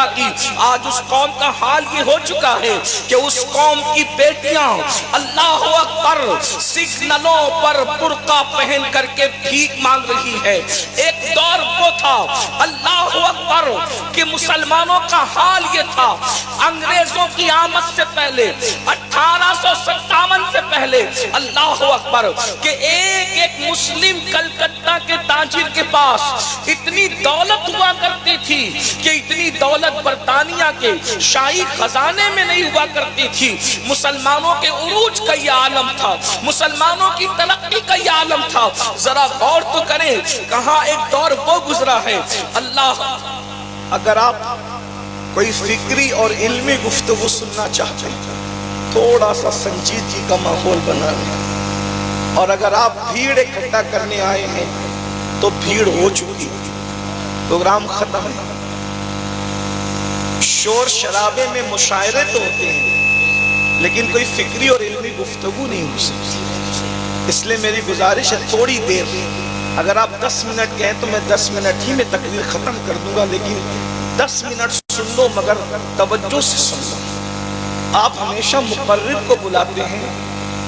ادا کی۔ آج اس قوم کا حال یہ ہو چکا ہے کہ اس قوم کی بیٹیاں اللہ اکبر سگنلوں پر برقع پہن کر کے بھیک مانگ رہی ہے۔ ایک دور وہ تھا اللہ اکبر کہ مسلمانوں کا حال یہ تھا، انگریزوں کی آمد سے پہلے 1857 سے پہلے اللہ اکبر کہ ایک مسلم کلکتہ کے تاجر کے پاس اتنی دولت ہوا کرتی تھی کہ اتنی دولت برطانیہ کے شاہی خزانے میں نہیں ہوا کرتی تھی۔ مسلمانوں کے عروج کا یہ عالم تھا، مسلمانوں کی ترقی کا یہ عالم تھا۔ ذرا غور تو کریں کہاں ایک دور وہ گزرا ہے۔ اللہ اگر آپ کوئی فکری اور علمی گفتگو سننا چاہتے ہیں تھوڑا سا سنجیدگی کا ماحول بنا لیں، اور اگر آپ بھیڑ اکٹھا کرنے آئے ہیں تو بھیڑ ہو چکی، پروگرام ختم ہے۔ شور شرابے میں مشاعرے تو ہوتے ہیں لیکن کوئی فکری اور علمی گفتگو نہیں ہو سکتی۔ اس لیے میری گزارش ہے تھوڑی دیر، اگر آپ 10 منٹ کہیں تو میں 10 منٹ ہی میں تقریر ختم کر دوں گا، لیکن 10 منٹ سن لو مگر توجہ سے سن لو۔ آپ ہمیشہ مقرر کو بلاتے ہیں،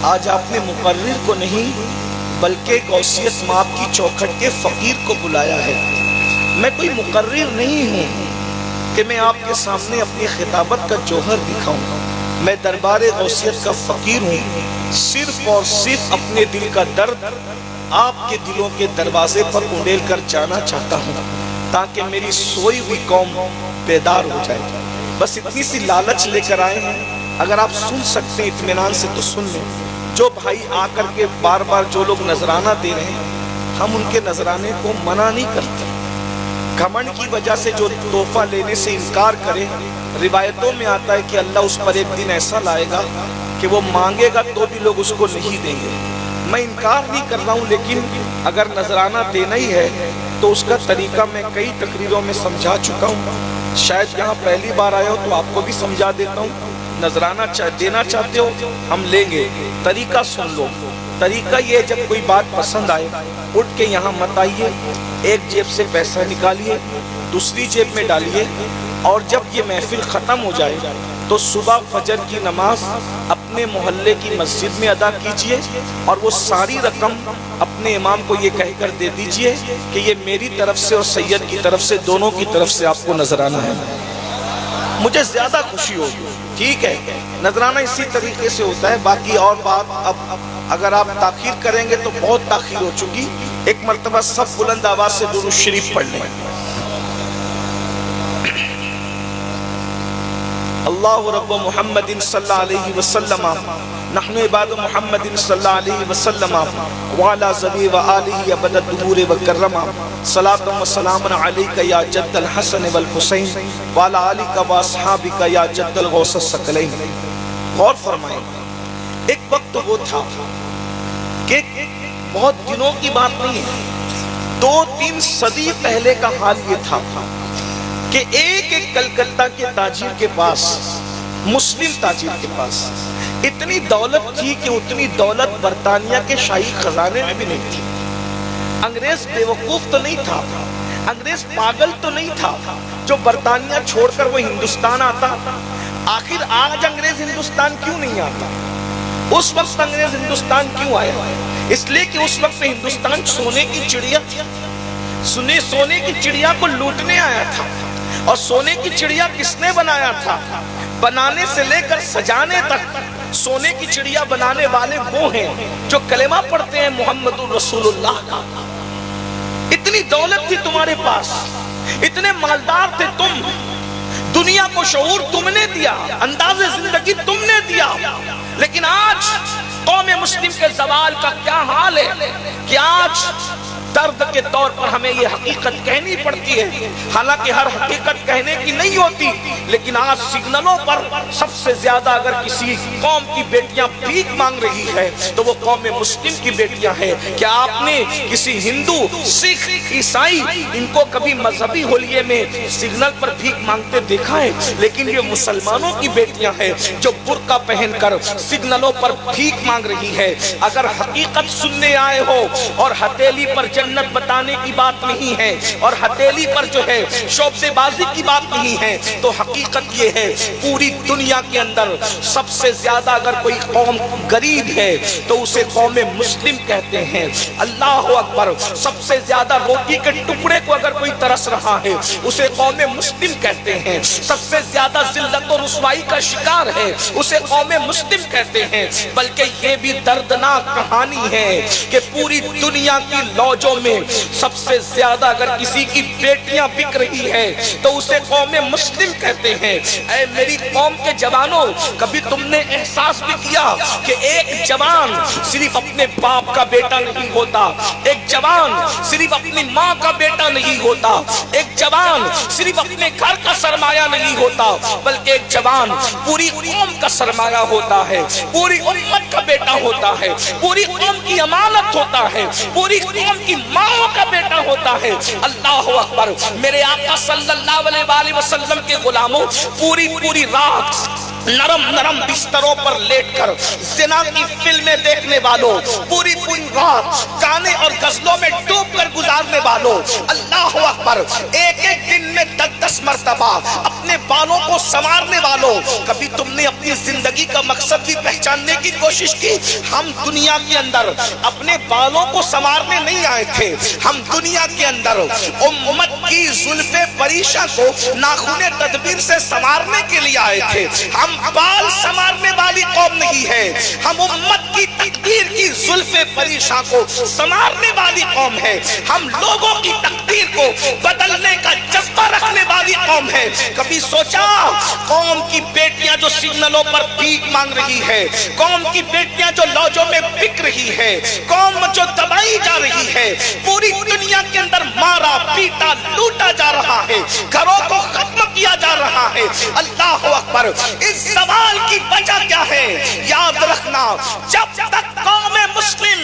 آج آپ نے مقرر کو نہیں بلکہ غوثیت مآب کی چوکھٹ کے فقیر کو بلایا ہے۔ میں کوئی مقرر نہیں ہوں کہ میں آپ کے سامنے اپنی خطابت کا جوہر دکھاؤں، میں دربار غوثیت کا فقیر ہوں، صرف اور صرف اپنے دل کا درد آپ کے دلوں کے دروازے پر انڈیل کر جانا چاہتا ہوں تاکہ میری سوئی ہوئی قوم بیدار ہو جائے۔ بس اتنی سی لالچ لے کر آئے ہیں، اگر آپ سن سکتے ہیں اطمینان سے تو سن لیں۔ جو بھائی آ کر کے بار بار جو لوگ نذرانہ دے رہے ہیں ہم ان کے نذرانے کو منع نہیں کرتے۔ گھمنڈ کی وجہ سے جو تحفہ لینے سے انکار کرے، روایتوں میں آتا ہے کہ اللہ اس پر ایک دن ایسا لائے گا کہ وہ مانگے گا تو بھی لوگ اس کو نہیں دیں گے۔ میں انکار نہیں کر رہا ہوں، لیکن اگر نذرانہ دینا ہی ہے تو اس کا طریقہ میں کئی تقریروں میں سمجھا چکا ہوں، شاید یہاں پہلی بار آئے ہو تو آپ کو بھی سمجھا دیتا ہوں۔ نذرانہ دینا چاہتے ہو ہم لیں گے، طریقہ سن لو۔ طریقہ یہ جب کوئی بات پسند آئے اٹھ کے یہاں مت آئیے، ایک جیب سے پیسہ نکالیے دوسری جیب میں ڈالیے، اور جب یہ محفل ختم ہو جائے تو صبح فجر کی نماز اپنے محلے کی مسجد میں ادا کیجئے، اور وہ ساری رقم اپنے امام کو یہ کہہ کر دے دیجئے کہ یہ میری طرف سے اور سید کی طرف سے دونوں کی طرف سے آپ کو نذرانہ ہے۔ مجھے زیادہ خوشی ہوگی، ٹھیک ہے؟ نذرانہ اسی طریقے سے ہوتا ہے۔ باقی اور بات اب اگر آپ تاخیر کریں گے تو بہت تاخیر ہو چکی۔ ایک مرتبہ سب بلند آواز سے درود شریف پڑھ لیں۔ اللہ رب محمد صلی اللہ علیہ وسلم، نحن عباد محمد صلی اللہ علیہ وسلم، وعلا ذوی و آلہ ابد الدہور وکرم، صلاۃ و سلام علیک یا جد الحسن والحسین، وعلا آلک و اصحابک یا جد الغوث الثقلین۔ غور فرمائیں، ایک وقت وہ تھا کہ بہت دنوں کی بات نہیں ہے، 2-3 صدی پہلے کا حال یہ تھا کہ ایک کلکتہ کے تاجر کے پاس، مسلم تاجر کے پاس اتنی دولت تھی کہ اتنی دولت برطانیہ کے شاہی خزانے میں بھی نہیں تھی۔ انگریز بیوقوف تو نہیں تھا، انگریز پاگل تو نہیں تھا جو برطانیہ چھوڑ کر وہ ہندوستان آتا۔ آخر آج انگریز ہندوستان کیوں نہیں آتا؟ اس وقت انگریز ہندوستان کیوں آیا؟ اس لیے کہ اس وقت ہندوستان سونے کی چڑیا تھی، سونے کی چڑیا کو لوٹنے آیا تھا۔ اور سونے کی چڑیا کس نے بنایا تھا؟ بنانے سے لے کر سجانے تک سونے کی چڑیا بنانے والے وہ ہیں جو کلمہ پڑھتے ہیں محمد رسول اللہ کا۔ اتنی دولت تھی تمہارے پاس، اتنے مالدار تھے تم، دنیا کو شعور تم نے دیا، انداز زندگی تم نے دیا، لیکن آج قوم مسلم کے زوال کا کیا حال ہے کہ آج درد کے طور پر ہمیں یہ حقیقت کہنی پڑتی ہے، حالانکہ ہر حقیقت کہنے کی نہیں ہوتی، لیکن آج سگنلوں پر سب سے زیادہ اگر کسی قوم کی بیٹیاں بھیک مانگ رہی ہے تو وہ قوم مسلم کی بیٹیاں ہیں۔ کیا آپ نے کسی ہندو، سکھ، عیسائی ان کو کبھی مذہبی ہولیے میں سگنل پر بھیک مانگتے دیکھا ہے؟ لیکن یہ مسلمانوں کی بیٹیاں ہیں جو برقع پہن کر سگنلوں پر بھیک مانگ رہی ہے۔ اگر حقیقت سننے آئے ہو اور ہتھیلی پر جنت بتانے کی بات نہیں ہے اور ہتھیلی پر جو ہے شعبدے بازی کی بات نہیں ہے، تو حقیقت یہ ہے پوری دنیا کے اندر سب سے زیادہ اگر کوئی قوم غریب ہے تو اسے قوم مسلم کہتے ہیں۔ اللہ اکبر۔ سب سے زیادہ روٹی کے ٹکڑے کو اگر کوئی ترس رہا ہے اسے قوم مسلم کہتے ہیں۔ سب سے زیادہ ذلت و رسوائی کا شکار ہے اسے قوم مسلم کہتے ہیں۔ بلکہ یہ بھی دردناک کہانی ہے کہ پوری دنیا کی لوجوں میں سب سے زیادہ اگر کسی کی بیٹیاں بک رہی ہے تو اسے قوم مسلم کہتے ہیں۔ اے میری قوم کے جوانوں، کبھی تم نے احساس بھی کیا کہ ایک جوان صرف اپنے باپ کا بیٹا نہیں ہوتا، ایک جوان صرف اپنی ماں کا بیٹا نہیں ہوتا، ایک جوان صرف اپنے گھر کا سرمایہ نہیں ہوتا، بلکہ ایک جوان پوری قوم کا سرمایہ ہوتا ہے، پوری امت کا بیٹا ہوتا ہے، پوری قوم کی امانت ہوتا ہے، پوری قوم کی ماں کا بیٹا ہوتا ہے۔ اللہ اکبر۔ میرے آقا صلی اللہ علیہ وآلہ وسلم کے غلاموں، پوری رات نرم بستروں پر لیٹ کر زنا کی فلمیں دیکھنے والوں، پوری رات گانے اور غزلوں میں ڈوب کر گزارنے والوں، اللہ اکبر، ایک دن میں 10 مرتبہ اپنے بالوں کو سنوارنے والوں، کبھی تم نے اپنی زندگی کا مقصد بھی پہچاننے کی کوشش کی؟ ہم دنیا کے اندر اپنے بالوں کو سنوارنے نہیں آئے تھے، ہم دنیا کے اندر امت کی زلف پریشاں کو ناخن تدبیر سے سنوارنے کے لیے آئے تھے۔ ہم بال سنوارنے والی قوم نہیں ہے، ہم امت کی تقدیر کی زلف پریشاں کو سنوارنے والی قوم ہے، ہم لوگوں کی تقدیر کو بدلنے کا جذبہ رکھنے والی قوم ہے۔ کبھی سوچا قوم کی بیٹیاں جو سگنلوں پر بھیک مانگ رہی ہے، قوم کی بیٹیاں جو لوجوں میں بک رہی ہے، قوم جو دبائی جا رہی ہے، پوری دنیا کے اندر مارا پیٹا لوٹا جا رہا ہے، گھروں کو ختم کیا جا رہا ہے، اللہ اکبر، اس سوال کی وجہ کیا ہے؟ یاد رکھنا، جب تک قوم مسلم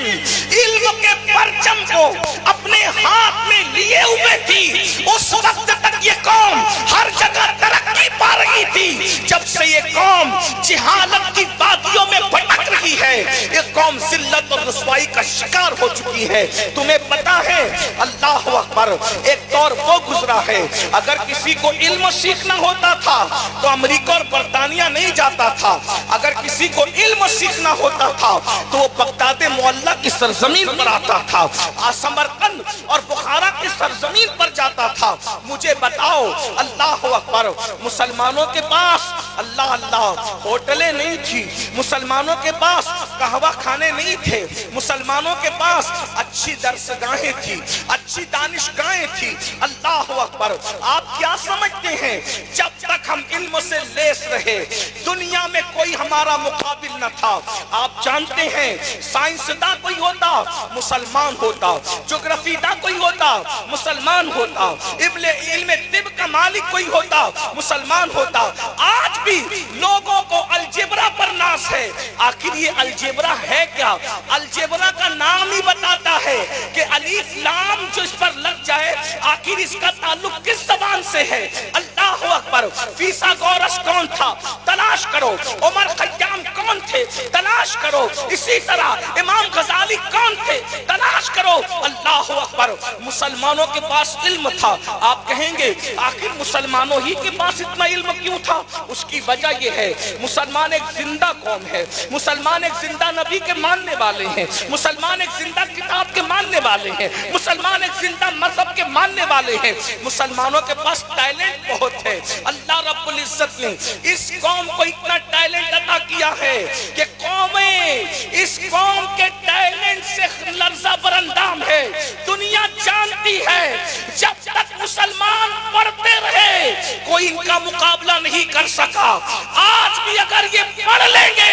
علم کے پرچم کو اپنے ہاتھ میں لیے ہوئے تھی اس وقت تک یہ قوم ہر جگہ ترقی پا رہی تھی۔ جب سے یہ قوم جہالت کی وادیوں میں بھٹک رہی ہے، یہ قوم ذلت اور رسوائی کا شکار ہو چکی ہے۔ تمہیں پتا ہے اللہ اکبر، ایک دور وہ گزرا ہے اگر کسی کو علم سیکھنا ہوتا تھا تو امریکہ اور برطانیہ نہیں جاتا تھا، اگر کسی کو علم سیکھنا ہوتا تھا تو وہ بغداد معلیٰ کی سرزمین پر آتا تھا، سمرقند اور بخارا کی سرزمین پر جاتا تھا۔ مجھے بتاؤ اللہ اکبر، مسلمانوں کے پاس اللہ ہوٹلیں نہیں تھی، مسلمانوں کے پاس قہوہ خانے نہیں تھے، مسلمانوں کے پاس اچھی درسگاہیں تھی، اچھی دانشگاہیں تھی، اللہ اکبر۔ آپ کیا سمجھتے ہیں جب تک ہم علم سے لیس رہے دنیا میں کوئی ہمارا مقابل نہ تھا؟ آپ جانتے ہیں سائنسداں کوئی ہوتا مسلمان ہوتا، جغرافی داں کوئی ہوتا مسلمان ہوتا، علم طب کا مالک کوئی ہوتا مسلمان ہوتا۔ آج بھی لوگوں کو الجبرا پر ناز ہے، آخر یہ الجبرا ہے کیا؟ الجبرا کا نام ہی بتاتا ہے کہ الف لام جو اس پر لگ جائے آخر اس کا تعلق کس زبان سے ہے؟ اللہ اکبر۔ فیثاغورس کون تھا؟ تلاش کرو۔ عمر خیام کون تھے؟ تلاش کرو۔ اسی طرح امام غزالی کون تھے؟ تلاش کرو۔ اللہ اکبر۔ مسلمانوں کے پاس علم تھا۔ آپ کہیں گے آخر مسلمانوں ہی کے پاس اتنا علم کیوں تھا؟ اس کی وجہ یہ ہے مسلمان ایک زندہ قوم ہے، مسلمان ایک زندہ نبی کے ماننے والے ہیں، مسلمان ایک زندہ کتاب کے ماننے والے ہیں، مسلمان ایک زندہ مذہب کے ماننے والے ہیں۔ مسلمانوں کے پاس ٹیلنٹ بہت ہے۔ اللہ رب العزت نے اس قوم کو اتنا ٹیلنٹ عطا کیا ہے کہ قومیں اس قوم کے ٹیلنٹ سے لرزہ برندام ہے۔ دنیا جانتی ہے جب تک مسلمان پڑھتے رہے کوئی ان کا مقابلہ نہیں کر سکا۔ آج بھی اگر یہ پڑھ لیں گے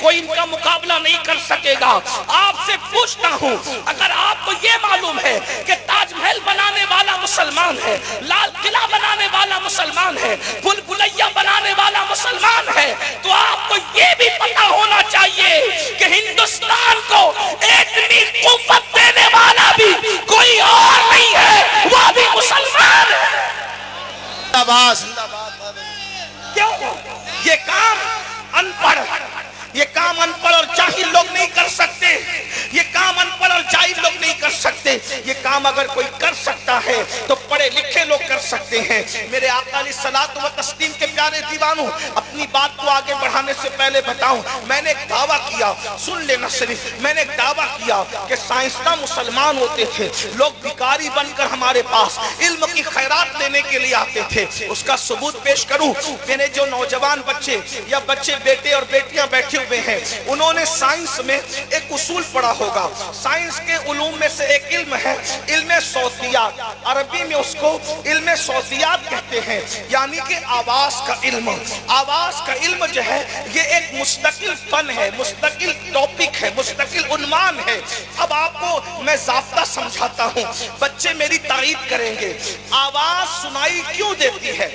کوئی ان کا مقابلہ نہیں کر سکے گا۔ آپ سے پوچھتا ہوں اگر آپ کو یہ معلوم ہے کہ تاج محل بنانے والا مسلمان ہے، لال قلعہ بنانے والا مسلمان ہے، بھول بھلیا بنانے والا مسلمان ہے، تو آپ کو یہ بھی پتا ہونا چاہیے کہ ہندوستان کو اتنی قوت دینے والا بھی کوئی اور نہیں ہے، وہ بھی مسلمان ہے۔ کیوں؟ یہ کام ان پڑھ اور جاہل لوگ نہیں کر سکتے، یہ کام ان پڑھ اور جاہل لوگ نہیں کر سکتے، یہ کام اگر کوئی کر سکتا ہے تو پڑھے لکھے لوگ کر سکتے ہیں۔ میرے آقا علیہ الصلوۃ والتسلیم کے پیارے دیوانوں، اپنی بات کو آگے بڑھانے سے پہلے بتاؤں، میں نے ایک دعویٰ کیا، سن لینا صرف، میں نے ایک دعویٰ کیا کہ سائنسداں مسلمان ہوتے تھے، لوگ بھکاری بن کر ہمارے پاس علم کی خیرات لینے کے لیے آتے تھے۔ اس کا ثبوت پیش کروں، میرے جو نوجوان بچے یا بچے بیٹے اور بیٹیاں بیٹھے ہوئے ہیں، انہوں نے سائنس میں ایک اصول پڑھا ہوگا۔ سائنس کے علوم میں سے ایک علم ہے علم صوتیات، عربی میں اس کو علم صوتیات کہتے ہیں، یعنی کہ آواز کا علم۔ آواز کا علم جو ہے یہ ایک مستقل فن ہے، مستقل ٹاپک ہے، مستقل عنوان ہے۔ اب آپ کو میں ضابطہ سمجھاتا ہوں، بچے میری تائید کریں گے۔ آواز سنائی کیوں دیتی ہے؟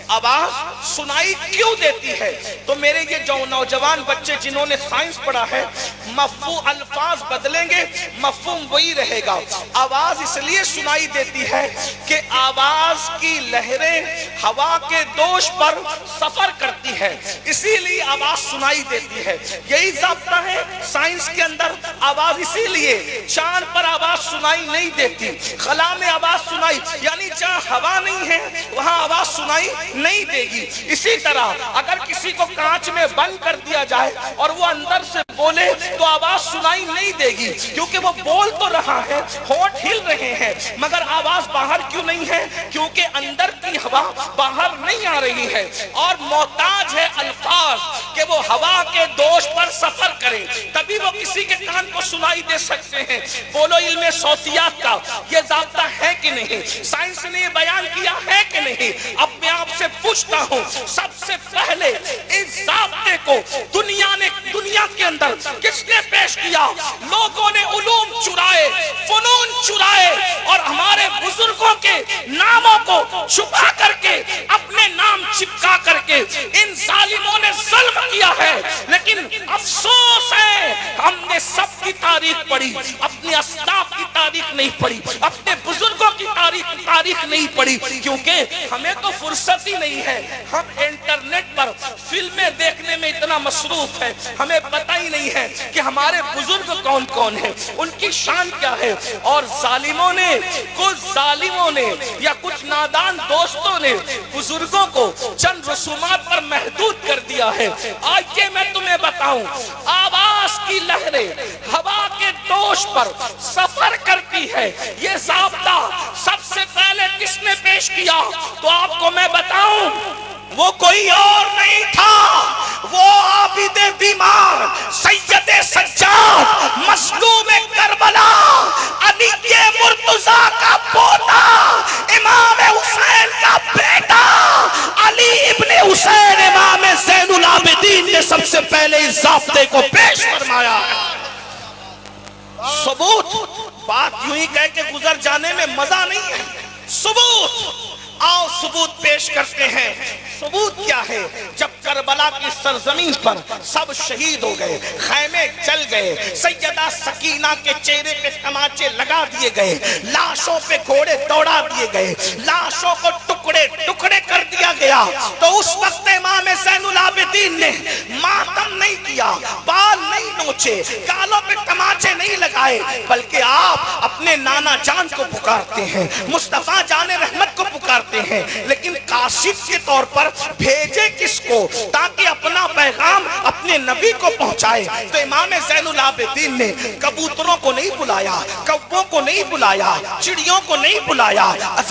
آواز سنائی کیوں دیتی ہے؟ تو میرے یہ جو نوجوان بچے جنہوں نے سائنس پڑھا ہے، مفہوم الفاظ بدلیں گے، مفہوم وہی رہے گا۔ آواز اس لیے سنائی دیتی ہے کہ آواز کی لہریں ہوا کے دوش پر سفر کرتی ہے، اسی لیے آواز سنائی دیتی ہے۔ یہی ضابطہ ہے سائنس کے اندر۔ آواز اسی لیے چاند پر آواز سنائی نہیں دیتی، خلا میں آواز سنائی، یعنی جہاں ہوا نہیں ہے وہاں آواز سنائی نہیں دے گی۔ اسی طرح اگر کسی کو کانچ میں بند کر دیا جائے اور وہ اندر سے بولے تو آواز سنائی نہیں دے گی، کیونکہ وہ بول تو رہا ہے، ہونٹ ہل رہے ہیں، مگر آواز باہر کیوں نہیں ہے؟ کیونکہ اندر کی ہوا باہر نہیں آ رہی ہے، اور محتاج ہے الفاظ کہ وہ ہوا کے دوش پر سفر کرے، تبھی وہ کسی کے کان کو سنائی دے سکتے ہیں۔ بولو علم صوتیات کا یہ ضابطہ ہے کہ نہیں؟ سائنس نے یہ بیان کیا ہے کہ نہیں؟ اب میں آپ سے پوچھتا ہوں، سب سے پہلے اس ضابطے کو دنیا کے اندر کس نے پیش کیا؟ لوگوں نے علوم چرائے، فنون چرائے، اور ہمارے بزرگوں کے ناموں کو چھپا کر کے اپنے نام چپکا کر کے ان ظالموں نے ظلم کیا ہے۔ لیکن افسوس ہے ہم نے سب کی تاریخ پڑھی، اپنے اسلاف کی تاریخ نہیں پڑھی، اپنے بزرگوں کی تاریخ نہیں پڑھی، کیونکہ ہمیں تو فرصت ہی نہیں ہے۔ ہم انٹرنیٹ پر فلمیں دیکھنے میں اتنا مصروف ہے، ہمیں پتہ ہی نہیں ہے کہ ہمارے بزرگ کون کون ہیں، ان کی شان کیا ہے۔ اور کچھ ظالموں نے یا کچھ نادان دوستوں نے بزرگوں کو چند رسومات پر محدود کر دیا ہے۔ آئیے میں تمہیں بتاؤں، آواز کی لہریں ہوا کے دوش پر سفر کرتی ہے، یہ ضابطہ سب سے پہلے کس نے پیش کیا؟ تو آپ کو میں بتاؤں، وہ کوئی اور نہیں تھا، وہ عابد بیمار سید سجاد مظلوم کربلا علی مرتضیٰ کا پوتا امام حسین کا بیٹا علی ابن حسین امام زین العابدین نے سب سے پہلے اس ضابطے کو پیش فرمایا۔ ثبوت، بات یوں ہی کہہ کے گزر جانے میں مزہ نہیں ہے، ثبوت، آؤ ثبوت پیش کرتے ہیں۔ ثبوت کیا ہے؟ جب کربلا کی سرزمین پر سب شہید ہو گئے، خیمے جل گئے، سیدہ سکینہ کے چہرے پہ تماچے لگا دیے گئے، لاشوں پہ گھوڑے دوڑا دیے گئے، لاشوں کو ٹکڑے ٹکڑے کر دیا گیا، تو اس وقت امام زین العابدین نے ماتم نہیں کیا، بال نہیں نوچے، گالوں پہ تماچے نہیں لگائے، بلکہ آپ اپنے نانا جان کو پکارتے ہیں، مصطفیٰ جان رحمت کو پکارتے ہیں، لیکن قاصد کے طور پر بھیجے کس کو تاکہ اپنا پیغام اپنے نبی کو پہنچائے؟ تو امام زین العابدین نے کبوتروں کو نہیں بلایا، کووں کو نہیں بلایا، چڑیوں کو نہیں بلایا،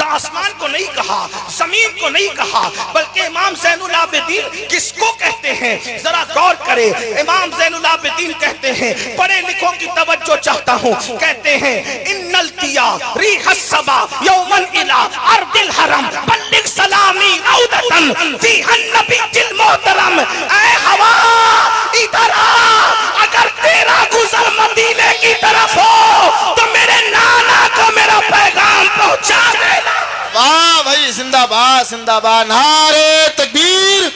آسمان کو نہیں کہا، زمین کو نہیں کہا، بلکہ امام زین العابدین کس کو کہتے ہیں؟ ذرا غور کرے، امام زین العابدین کہتے ہیں، پڑھے لکھوں کی توجہ چاہتا ہوں، کہتے ہیں ان التیا ریح الصبا یوما الى ارض الحرم بلغ سلامی عودتن فیہا النبی المحترم۔ اے ہوا ادھر آ، اگر تیرا گزر مدینے کی طرف ہو تو میرے نانا کو میرا پیغام پہنچا دینا۔ واہ بھائی، زندہ باد زندہ باد، نعرہ تکبیر،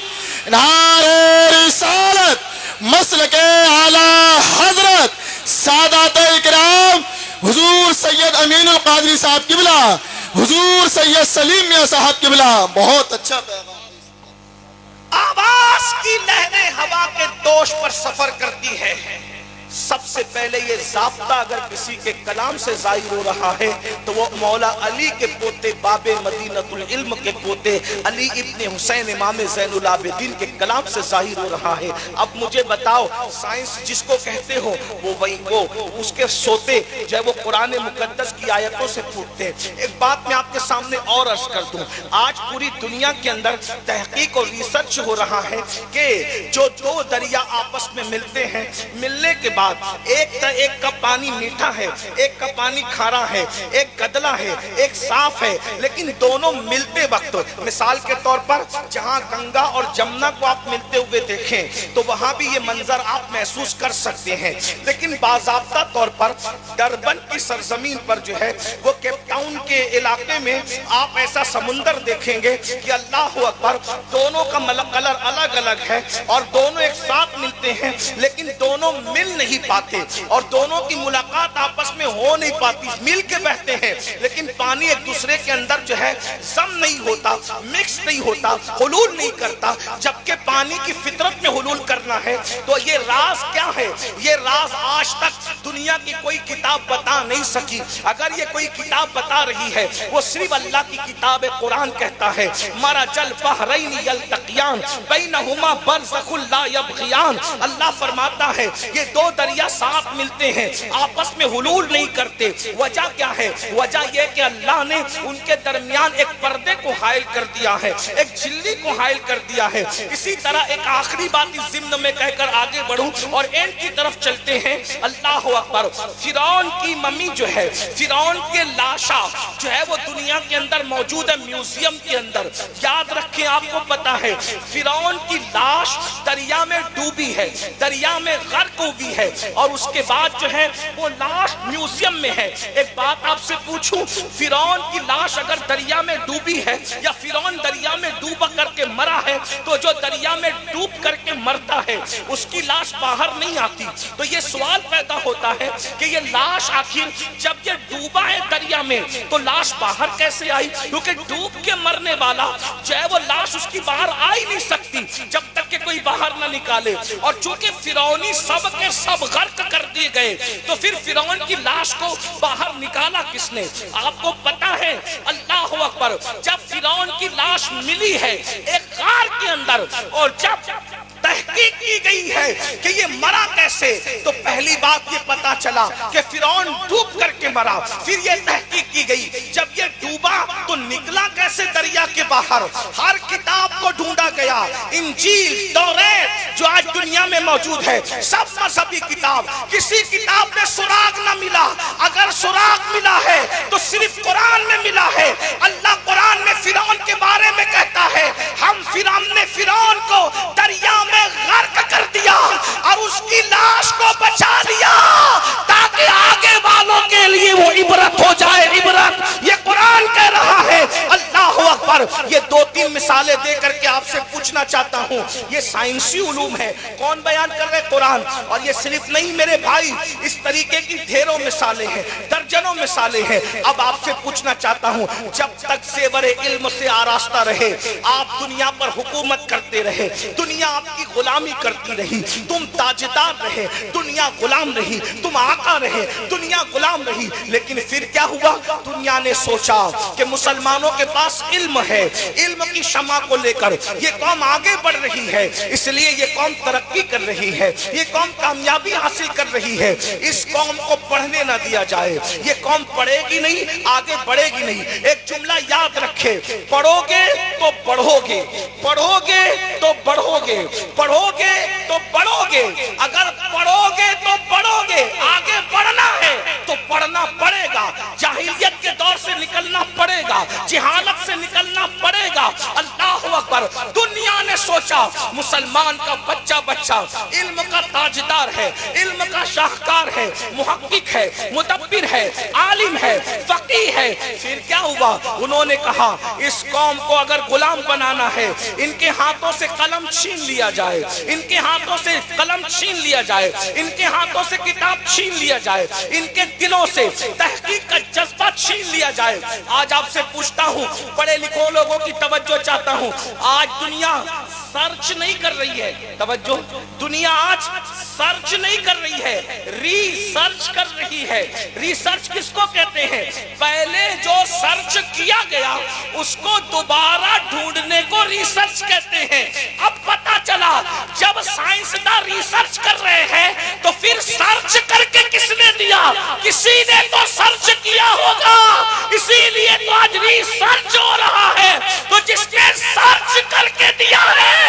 نعرہ رسالت، مسلک اعلیٰ حضرت سادات اکرام حضور سید امین القادری صاحب قبلہ، حضور سید سلیم میاں صاحب قبلہ، بہت اچھا پیغام۔ آواز کی لہریں ہوا کے دوش پر سفر کرتی ہے، سب سے پہلے یہ ضابطہ اگر کسی کے کلام سے ظاہر ہو رہا ہے تو وہ مولا علی کے پوتے باب مدینۃ العلم کے پوتے علی ابن حسین امام زین العابدین کے کلام سے ظاہر ہو رہا ہے۔ اب مجھے بتاؤ، سائنس جس کو کہتے ہو وہ اس کے سوتے جو ہے وہ قرآن مقدس کی آیتوں سے پھوٹتے ہیں۔ ایک بات میں آپ کے سامنے اور عرض کر دوں، آج پوری دنیا کے اندر تحقیق اور ریسرچ ہو رہا ہے کہ جو دو دریا آپس میں ملتے ہیں، ملنے کے بعد ایک کا پانی میٹھا ہے، ایک کا پانی کھارا ہے، ایک گدلا ہے، ایک صاف ہے، لیکن دونوں ملتے وقت مثال کے طور پر جہاں گنگا اور جمنا کو آپ ملتے ہوئے دیکھیں تو وہاں بھی یہ منظر آپ محسوس کر سکتے ہیں، لیکن باضابطہ طور پر ڈربن کی سرزمین پر جو ہے وہ کیپ ٹاؤن کے علاقے میں آپ ایسا سمندر دیکھیں گے کہ اللہ اکبر، دونوں کا کلر الگ الگ ہے اور دونوں ایک ساتھ ملتے ہیں لیکن دونوں مل نہیں پاتے اور دونوں کی ملاقات آپس میں ہو نہیں پاتی، مل کے بہتے ہیں لیکن پانی ایک دوسرے کے اندر جو ہے ضم نہیں ہوتا، مکس نہیں ہوتا، حلول نہیں کرتا، جبکہ پانی کی فطرت میں حلول کرنا ہے۔ تو یہ راز کیا ہے؟ یہ راز آج تک دنیا کی کوئی کتاب بتا نہیں سکی۔ اگر یہ کوئی کتاب بتا رہی ہے وہ صرف اللہ کی کتاب قرآن کہتا ہے مرج البحرین یلتقیان بینہما برزخ لا یبغیان۔ اللہ فرماتا ہے یہ دو دریا ساتھ ملتے ہیں، آپس میں حلول نہیں کرتے۔ وجہ کیا ہے؟ وجہ یہ کہ اللہ نے ان کے درمیان ایک پردے کو حائل کر دیا ہے، ایک جھلی کو حائل کر دیا ہے۔ اسی طرح ایک آخری بات اس ضمن میں کہہ کر آگے بڑھوں اور اینڈ کی طرف چلتے ہیں۔ اللہ اکبر، فرعون کی ممی جو ہے، فرعون کے لاشا جو ہے وہ دنیا کے اندر موجود ہے میوزیم کے اندر۔ یاد رکھیں، آپ کو پتا ہے فرعون کی لاش دریا میں ڈوبی ہے، دریا میں غرق ہوئی ہے اور اس کے بعد جو ہے وہ لاش میوزیم میں ہے۔ ایک بات آپ سے پوچھوں، فرعون کی لاش اگر دریا میں ڈوبی ہے یا فرعون دریا میں ڈوب کر کے مرا ہے تو جو دریا میں ڈوب کر کے مرتا ہے اس کی لاش باہر نہیں آتی۔ تو یہ سوال پیدا ہوتا ہے کہ یہ لاش آخر جب یہ ڈوبا ہے دریا میں تو لاش باہر کیسے آئی؟ کیونکہ ڈوب کے مرنے والا جو ہے وہ لاش اس کی باہر آ ہی نہیں سکتی جب تک کہ کوئی باہر نہ نکالے، اور چونکہ فرعونی سب کے سب غرق کر دیے گئے تو پھر فرعون کی لاش کو باہر نکالا کس نے؟ آپ کو پتا ہے اللہ اکبر، جب فرعون کی لاش ملی ہے ایک غار کے اندر اور جب تحقیق کی گئی ہے کہ یہ مرا کیسے تو پہلی بات یہ پتا چلا کہ فرعون ڈوب کر کے مرا۔ پھر یہ تحقیق کی گئی جب یہ ڈوبا تو نکلا کیسے دریا کے باہر؟ ہر کتاب کو ڈھونڈا گیا، انجیل، توریت جو آج دنیا میں موجود ہے، سب مذہبی کتاب، کسی کتاب میں سراغ نہ ملا۔ اگر سراغ ملا ہے تو صرف قرآن میں ملا ہے۔ اللہ قرآن میں فرعون کے بارے میں کہتا ہے ہم نے فرعون کو دریا میں غرق کر دیا اور اس کی لاش کو بچا لیا تاکہ آگے والوں کے لیے وہ عبرت ہو جائے۔ عبرت یہ قرآن کہہ رہا ہے۔ اللہ اکبر، یہ دو تین مثالیں دے کر کے آپ سے پوچھنا چاہتا ہوں، یہ سائنسی علوم ہے، کون بیان کر رہے؟ قرآن۔ اور یہ صرف نہیں میرے بھائی، اس طریقے کی ڈھیروں مثالیں ہیں، درجنوں مثالیں ہیں۔ اب آپ سے پوچھنا چاہتا ہوں، جب تک زیور علم سے آراستہ رہے، آپ دنیا پر حکومت کرتے رہے، دنیا آپ کی غلامی کرتی رہی، تم تاجدار رہے، دنیا غلام رہی، تم آقا رہے، دنیا غلام رہی، لیکن پھر کیا ہوا؟ دنیا نے سوچا کہ مسلمانوں کے پاس علم ہے، علم کی شمع کو لے کر یہ قوم آگے بڑھ رہی ہے، اس لیے یہ قوم ترقی کر رہی ہے، یہ قوم کامیابی حاصل کر رہی ہے، اس قوم کو پڑھنے نہ دیا جائے، یہ قوم پڑھے گی نہیں، آگے بڑھے گی نہیں۔ ایک جملہ یاد رکھے، پڑھو گے تو بڑھو گے، پڑھو گے تو بڑھو گے، پڑھو گے تو بڑھو گے، اگر پڑھو گے تو بڑھو گے، آگے بڑھنا ہے تو پڑھنا پڑے گا، جاہلیت کے دور سے نکلنا پڑے گا، جہالت سے نکلنا پڑے گا۔ اللہ اکبر، دنیا نے سوچا مسلمان کا بچہ علم کا تاجدار ہے، علم کا شاہکار ہے، محقق ہے، مدبر ہے، عالم ہے، فقیہ ہے۔ پھر کیا ہوا؟ انہوں نے کہا اس قوم کو اگر غلام بنانا ہے، ان کے ہاتھوں سے قلم چھین لیا جائے، ان کے ہاتھوں سے قلم چھین لیا جائے، ان کے ہاتھوں سے کتاب چھین لیا جائے، ان کے دلوں سے تحقیق کا جذبہ چھین لیا جائے۔ آج آپ سے پوچھتا ہوں، پڑھے لکھو لوگوں کی توجہ چاہتا ہوں، آج دنیا سرچ نہیں کر رہی ہے، توجہ، دنیا آج سرچ نہیں کر رہی ہے، ریسرچ کر رہی ہے۔ ریسرچ کس کو کہتے ہیں؟ پہلے جو سرچ کیا گیا اس کو دوبارہ ڈھونڈنے کو ریسرچ کہتے ہیں۔ اب پتا چلا جب سائنسداں ریسرچ کر رہے ہیں تو پھر سرچ کر کے کس نے دیا؟ کسی نے تو سرچ کیا ہوگا، اسی لیے تو آج ریسرچ ہو رہا ہے۔ تو جس نے سرچ کر کے دیا ہے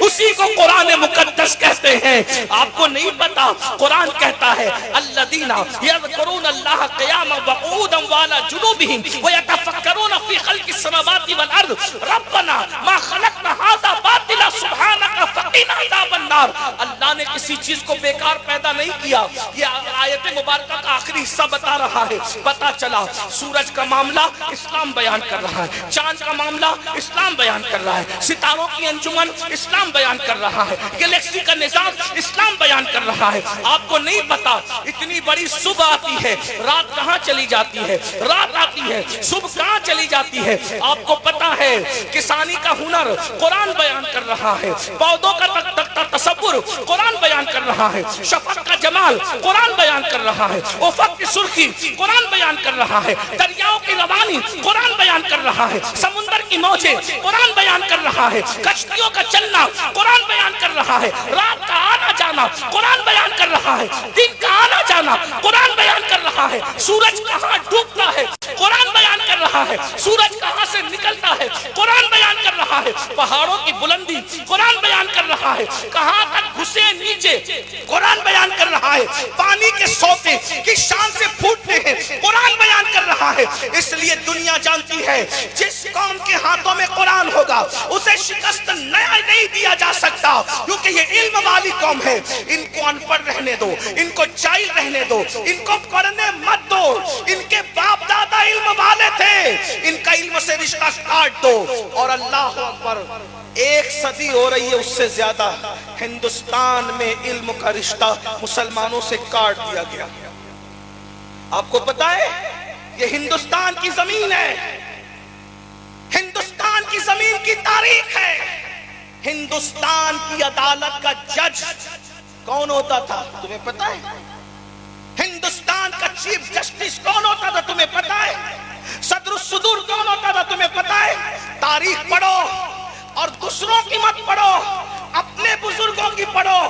اسی کو قرآن مقدس کہتے ہیں۔ آپ کو نہیں پتا، قرآن کہتا ہے الذین یذکرون اللہ قیاما وقعودا وعلی جنوبہم ویتفکرون فی خلق السماوات والارض ربنا ما خلقت ھذا باطلا سبحانک فقنا عذاب النار۔ اللہ نے کسی چیز کو بیکار پیدا نہیں کیا۔ یہ آیت مبارکہ کا آخری حصہ بتا رہا ہے۔ پتا چلا سورج کا معاملہ اسلام بیان کر رہا ہے، چاند کا معاملہ اسلام بیان کر رہا ہے، ستاروں کی انجمن اسلام بیان کر رہا ہے، گلیکسی کا نظام اسلام بیان کر رہا ہے۔ آپ کو نہیں پتا اتنی بڑی صبح آتی ہے، رات کہاں چلی جاتی ہے، رات آتی ہے، صبح کہاں چلی جاتی ہے۔ آپ کو پتا ہے کسانی کا ہنر قرآن بیان کر رہا ہے، پودوں کا تصور قرآن بیان کر رہا ہے، شفق کا جمال قرآن بیان کر رہا ہے، افق کی سرخی قرآن بیان کر رہا ہے، دریاؤں کی روانی قرآن بیان کر رہا ہے، سمندر کی موجیں قرآن بیان کر رہا ہے، کشتیوں کا چلنا قرآن بیان کر رہا ہے، رات کا آنا جانا قرآن بیان کر رہا ہے، دن کا آنا جانا قرآن بیان کر رہا ہے، سورج کہاں ڈوبتا ہے قرآن بیان کر رہا ہے، سورج کہاں سے نکلتا ہے قرآن بیان کر رہا ہے، پہاڑوں کی بلندی قرآن بیان کر رہا ہے، کہاں تک گھسے نیچے قرآن بیان کر رہا ہے، پانی کے سوتے کی شان سے پھوٹتے ہیں قرآن بیان کر رہا ہے۔ اس لیے دنیا جانتی ہے جس قوم کے ہاتھوں میں قرآن ہوگا اسے شکست نیا نہیں دیا جا سکتا، کیونکہ یہ علم والی قوم ہے۔ ان کو ان پڑھ رہنے دو، ان کو جاہل رہنے دو، ان کو پڑھنے مت دو، ان کے باپ دادا علم والے تھے، ان کا علم سے رشتہ کاٹ دو۔ اور اللہ اکبر، ایک صدی ہو رہی ہے، اس سے زیادہ ہندوستان میں علم کا رشتہ مسلمانوں سے کاٹ دیا گیا۔ آپ کو پتا ہے یہ ہندوستان کی زمین ہے، ہندوستان کی زمین کی تاریخ ہے۔ ہندوستان کی عدالت کا جج کون ہوتا تھا تمہیں پتا ہے؟ ہندوستان کا چیف جسٹس کون ہوتا تھا تمہیں پتا ہے؟ صدر الصدور کون ہوتا تھا تمہیں پتا ہے؟ تاریخ پڑھو اور دوسروں کی مت پڑھو، اپنے بزرگوں کی پڑھو۔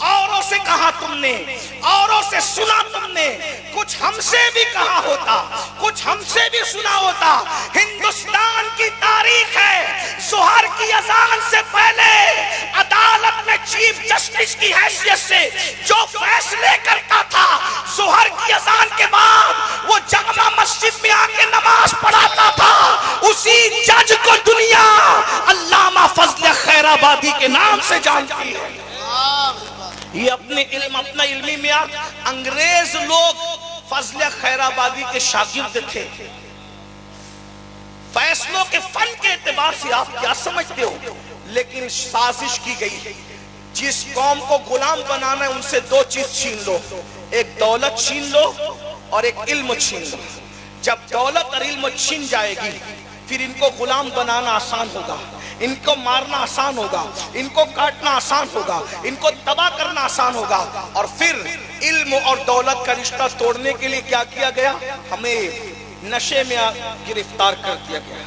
اوروں سے کہا تم نے، اوروں سے سنا تم نے، کچھ ہم سے بھی کہا ہوتا، کچھ ہم سے بھی سنا ہوتا۔ ہندوستان کی تاریخ ہے، ظہر کی اذان سے پہلے عدالت میں چیف جسٹس کی حیثیت سے جو فیصلے کرتا تھا، ظہر کی اذان کے بعد وہ جامع مسجد میں آ کے نماز پڑھاتا تھا، اسی جج کو دنیا علامہ فضل خیر آبادی کے نام سے جانتی ہے۔ یہ اپنا علمی معیار، انگریز لوگ فضل خیر آبادی کے شاگرد تھے۔ فیصلوں کے فن کے اعتبار سے آپ کیا سمجھتے ہو؟ لیکن سازش کی گئی، جس قوم کو غلام بنانا ہے ان سے دو چیز چھین لو، ایک دولت چھین لو اور ایک علم چھین لو۔ جب دولت اور علم چھین جائے گی پھر ان کو غلام بنانا آسان ہوگا، ان کو مارنا آسان ہوگا، ان کو کاٹنا آسان ہوگا، ان کو تباہ کرنا آسان ہوگا۔ اور پھر علم اور دولت کا رشتہ توڑنے کے لیے کیا کیا گیا؟ ہمیں نشے میں گرفتار کر دیا گیا،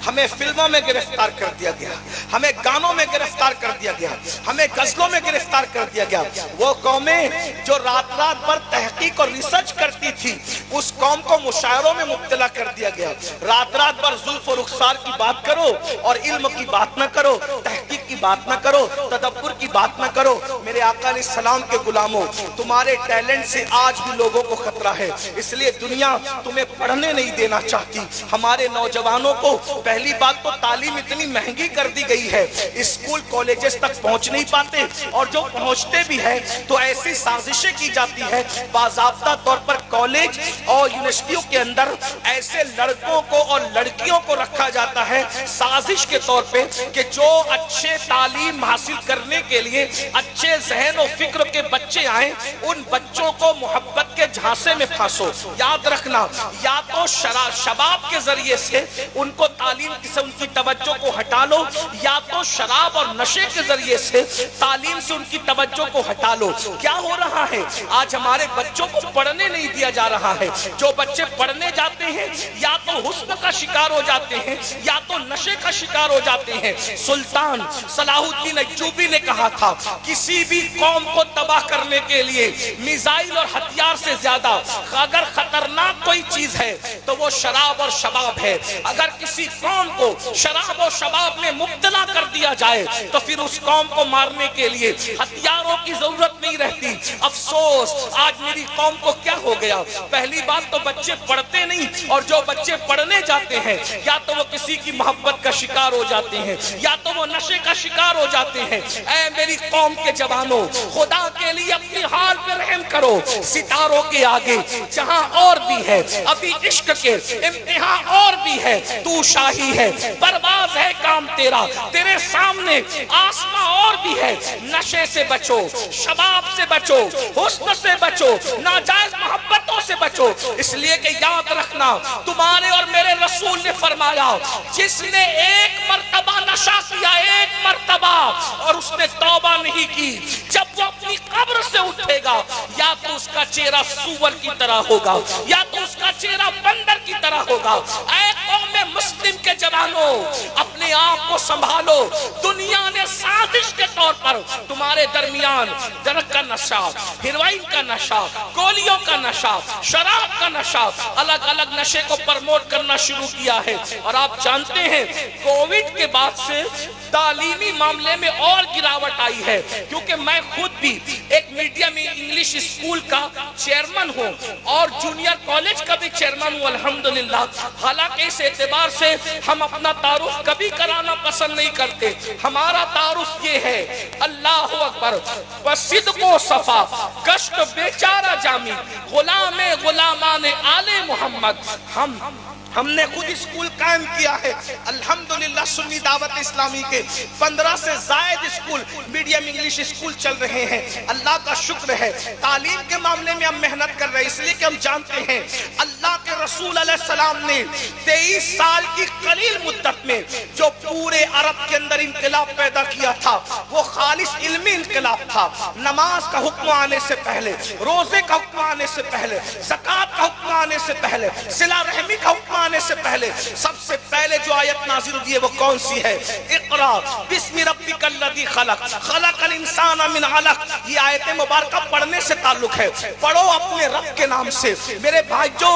ہمیں فلموں میں گرفتار کر دیا گیا، ہمیں گانوں میں گرفتار کر دیا گیا، ہمیں غزلوں میں گرفتار کر دیا گیا۔ وہ قومیں جو رات رات بھر تحقیق اور ریسرچ کرتی تھی اس قوم کو مشاعروں میں مبتلا کر دیا گیا۔ رات رات بھر زلف و رخسار کی بات کرو اور علم کی بات نہ کرو، تحقیق کی بات نہ کرو، تدبر کی بات نہ کرو۔ میرے آقا علیہ السلام کے غلاموں، تمہارے ٹیلنٹ سے آج بھی لوگوں کو خطرہ ہے، اس لیے دنیا تمہیں پڑھنے نہیں دینا چاہتی۔ ہمارے نوجوانوں کو پہلی بات تو تعلیم اتنی مہنگی کر دی گئی ہے، اسکول کالجز اسٹیجز تک پہنچ نہیں پاتے، اور جو پہنچتے بھی ہیں تو ایسی سازشیں کی جاتی ہے باضابطہ طور پر کالج اور یونیورسٹیوں کے اندر ایسے لڑکوں کو اور لڑکیوں کو رکھا جاتا ہے سازش کے طور پہ کہ جو اچھے تعلیم حاصل کرنے کے لیے اچھے ذہن و فکر کے بچے آئیں ان بچوں کو محبت کے جھانسے میں پھانسو۔ یاد رکھنا، یا تو شباب کے ذریعے سے ان کو تعلیم سے ان کی توجہ کو ہٹا لو، یا تو شراب اور نشے کے ذریعے سے تعلیم سے ان کی توجہ کو ہٹا لو۔ کیا ہو رہا ہے آج ہمارے بچوں کو پڑھنے نہیں دیا جا رہا ہے۔ جو بچے پڑھنے جاتے ہیں یا تو حسن کا شکار ہو جاتے ہیں یا تو نشے کا شکار ہو جاتے ہیں۔ سلطان صلاح الدین ایوبی نے کہا تھا کسی بھی قوم کو تباہ کرنے کے لیے میزائل اور ہتھیار سے زیادہ اگر خطرناک کوئی چیز ہے تو وہ شراب اور شباب ہے۔ اگر کسی قوم کو شراب اور شباب میں مبتلا کر دیا جائے تو پھر اس قوم کو مارنے کے لیے ہتھیاروں کی ضرورت نہیں رہتی۔ افسوس آج میری قوم کو کیا ہو گیا، پہلی بات تو بچے پڑھتے نہیں، اور جو بچے پڑھنے جاتے ہیں یا تو وہ کسی کی محبت کا شکار ہو جاتے ہیں یا تو وہ نشے کا شکار ہو جاتے ہیں۔ اے میری قوم کے جوانوں، خدا کے لیے اپنی حال پہ رحم کرو۔ ستاروں کے آگے جہاں اور بھی ہے، ابھی عشق کے امتحان اور بھی ہے، تو شاہی ہے، پرواز ہے کام تیرا، تیرے سامنے آسمان اور بھی ہے۔ نشے سے بچو، شباب سے بچو، حسن سے بچو، ناجائز محبتوں سے بچو، اس لیے کہ یاد رکھنا تمہارے اور میرے رسول نے فرمایا جس نے ایک مرتبہ نشہ کیا، ایک مرتبہ، اور اس نے توبہ نہیں کی، جب وہ اپنی قبر سے اٹھے گا یا تو اس کا چہرہ سور کی طرح ہوگا یا تو اس کا چہرہ بندر کی طرح ہوگا۔ اے قوم مسلم کے جوانوں، اپنے آپ کو سنبھالو۔ دنیا نے سازش کے طور پر تمہارے درمیان درک کا نشہ، ہیروئن کا نشہ، گولیوں کا نشہ، شراب کا نشہ، الگ الگ نشے کو پرموٹ کرنا شروع کیا ہے۔ اور آپ جانتے ہیں کووڈ کے بعد سے تعلیمی معاملے میں اور گراوٹ آئی ہے، کیونکہ میں خود بھی ایک میڈیم انگلش اسکول کا چیئرمن ہوں اور جونیئر کالج کا بھی چیئرمن ہوں الحمدللہ۔ حالانکہ اس اعتبار سے ہم اپنا تعارف کبھی کرانا پسند نہیں کرتے۔ ہمارا تعارف یہ ہے، اللہ اکبر، وصدق و صفا، کشت بیچارہ جامی، غلام غلامان آل محمد۔ ہم نے خود اسکول قائم کیا ہے الحمدللہ۔ سنی دعوت اسلامی کے 15 سے زائد اسکول میڈیم انگلش اسکول چل رہے ہیں، اللہ کا شکر ہے۔ تعلیم کے معاملے میں ہم محنت کر رہے ہیں، اس لیے کہ ہم جانتے ہیں اللہ کے رسول علیہ السلام نے 23 سال کی قلیل مدت میں جو پورے عرب کے اندر انقلاب پیدا کیا تھا وہ خالص علمی انقلاب تھا۔ نماز کا حکم آنے سے پہلے، روزے کا حکم آنے سے پہلے، زکوٰۃ کا حکم آنے سے پہلے، صلہ رحمی کا حکم آنے سے پہلے، سب سے پہلے جو آیت نازل ہوئی ہے وہ کون سی ہے؟ اقرا بسم ربک الذی خلق، خلق الانسان من علق۔ یہ آیت مبارکہ پڑھنے سے تعلق ہے، پڑھو اپنے رب کے نام سے۔ میرے بھائی جو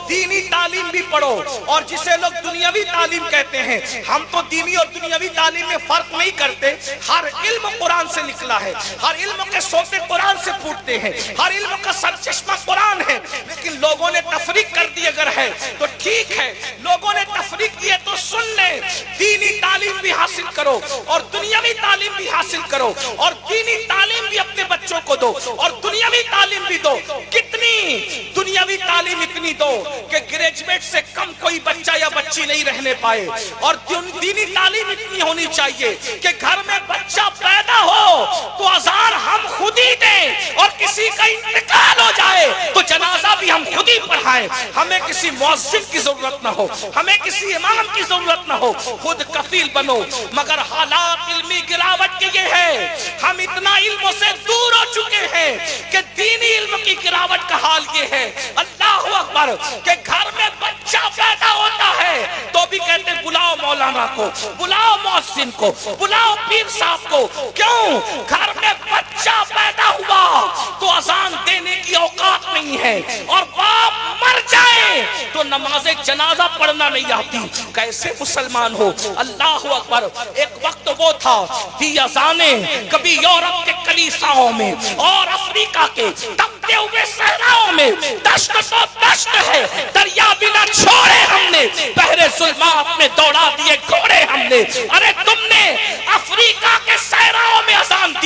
دینی تعلیم بھی پڑھو، اور جسے لوگ دنیاوی تعلیم کہتے ہیں، ہم تو دینی اور دنیاوی تعلیم میں فرق نہیں کرتے۔ ہر علم قرآن سے نکلا ہے، ہر علم کے سوتے قرآن سے پھوٹتے ہیں، ہر علم کا سرچشمہ قرآن ہے۔ لیکن لوگوں نے تفریق کر دی اگر ہے تو ٹھیک ہے، لوگوں نے تفریق کی ہے تو سن لیں، دینی تعلیم بھی حاصل کرو اور دنیاوی تعلیم بھی حاصل کرو، اور دینی تعلیم بھی اپنے بچوں کو دو اور دنیاوی تعلیم بھی دو۔ کتنی دنیاوی تعلیم اتنی دو کہ گریجویٹ سے کم کوئی بچہ یا بچی نہیں رہنے پائے، اور دینی تعلیم اتنی ہونی چاہیے کہ گھر میں بچہ پیدا ہو تو اذان ہم خود ہی دیں، اور کسی کا انتقال ہو جائے تو جنازہ بھی ہم خود ہی پڑھائیں۔ ہمیں کسی مؤذن کی ضرورت نہ ہو، ہمیں کسی امام کی ضرورت نہ ہو، خود کفیل بنو۔ مگر حالات علمی گراوٹ کے یہ ہے، ہم اتنا علموں سے دور ہو چکے ہیں کہ دینی علم کی گراوٹ کا حال یہ ہے، اللہ اکبر، کہ گھر میں بچہ پیدا ہوتا ہے تو بھی کہتے بلاؤ مولانا کو، بلاؤ مؤذن کو، بلاؤ پیر صاحب کو۔ کیوں؟ گھر میں بچہ پیدا ہوا تو اذان دینے کی اوقات نہیں ہے، اور باپ مر جائے تو نماز جنازہ پڑھنا نہیں آتی۔ کیسے مسلمان ہو؟ اللہ اکبر۔ ایک وقت وہ تھا دی اذانیں کبھی یورپ کے کلیساؤں میں اور افریقہ کے تپتے ہوئے صحراؤں میں، دشت تو دشت ہے، دریا بھی نہ چھوڑے ہم نے، بحر ظلمات میں دوڑا دیے گھوڑے ہم نے۔ ارے تم نے افریقہ کے صحراؤں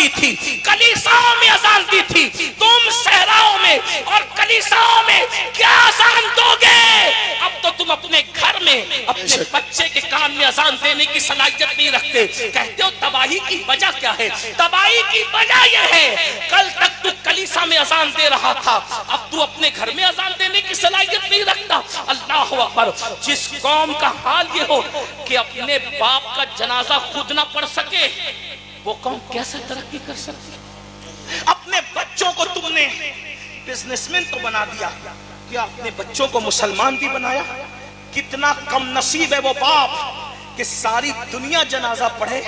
دی تھی، کلیساؤں میں اذان دی تھی، تم صحراؤں میں اور کلیساؤں میں کیا اذان دو گے؟ اب تو تم اپنے گھر میں اپنے بچے کے کان میں اذان دینے کی صلاحیت نہیں رکھتے. کہتے ہو تباہی کی وجہ کیا ہے؟ تباہی کی وجہ یہ ہے کل تک تو کلیسا میں اذان دے رہا تھا، اب تو اپنے گھر میں اذان دینے کی صلاحیت نہیں رکھتا. اللہ اکبر. جس قوم کا حال یہ ہو کہ اپنے باپ کا جنازہ خود نہ پڑھ سکے، وہ قوم کیسے ترقی کر سکتی؟ اپنے بچوں کو تم نے بزنس مین تو بنا دیا، کیا اپنے بچوں کو مسلمان بھی بنایا؟ کتنا کم نصیب ہے وہ باپ کہ ساری دنیا جنازہ پڑھے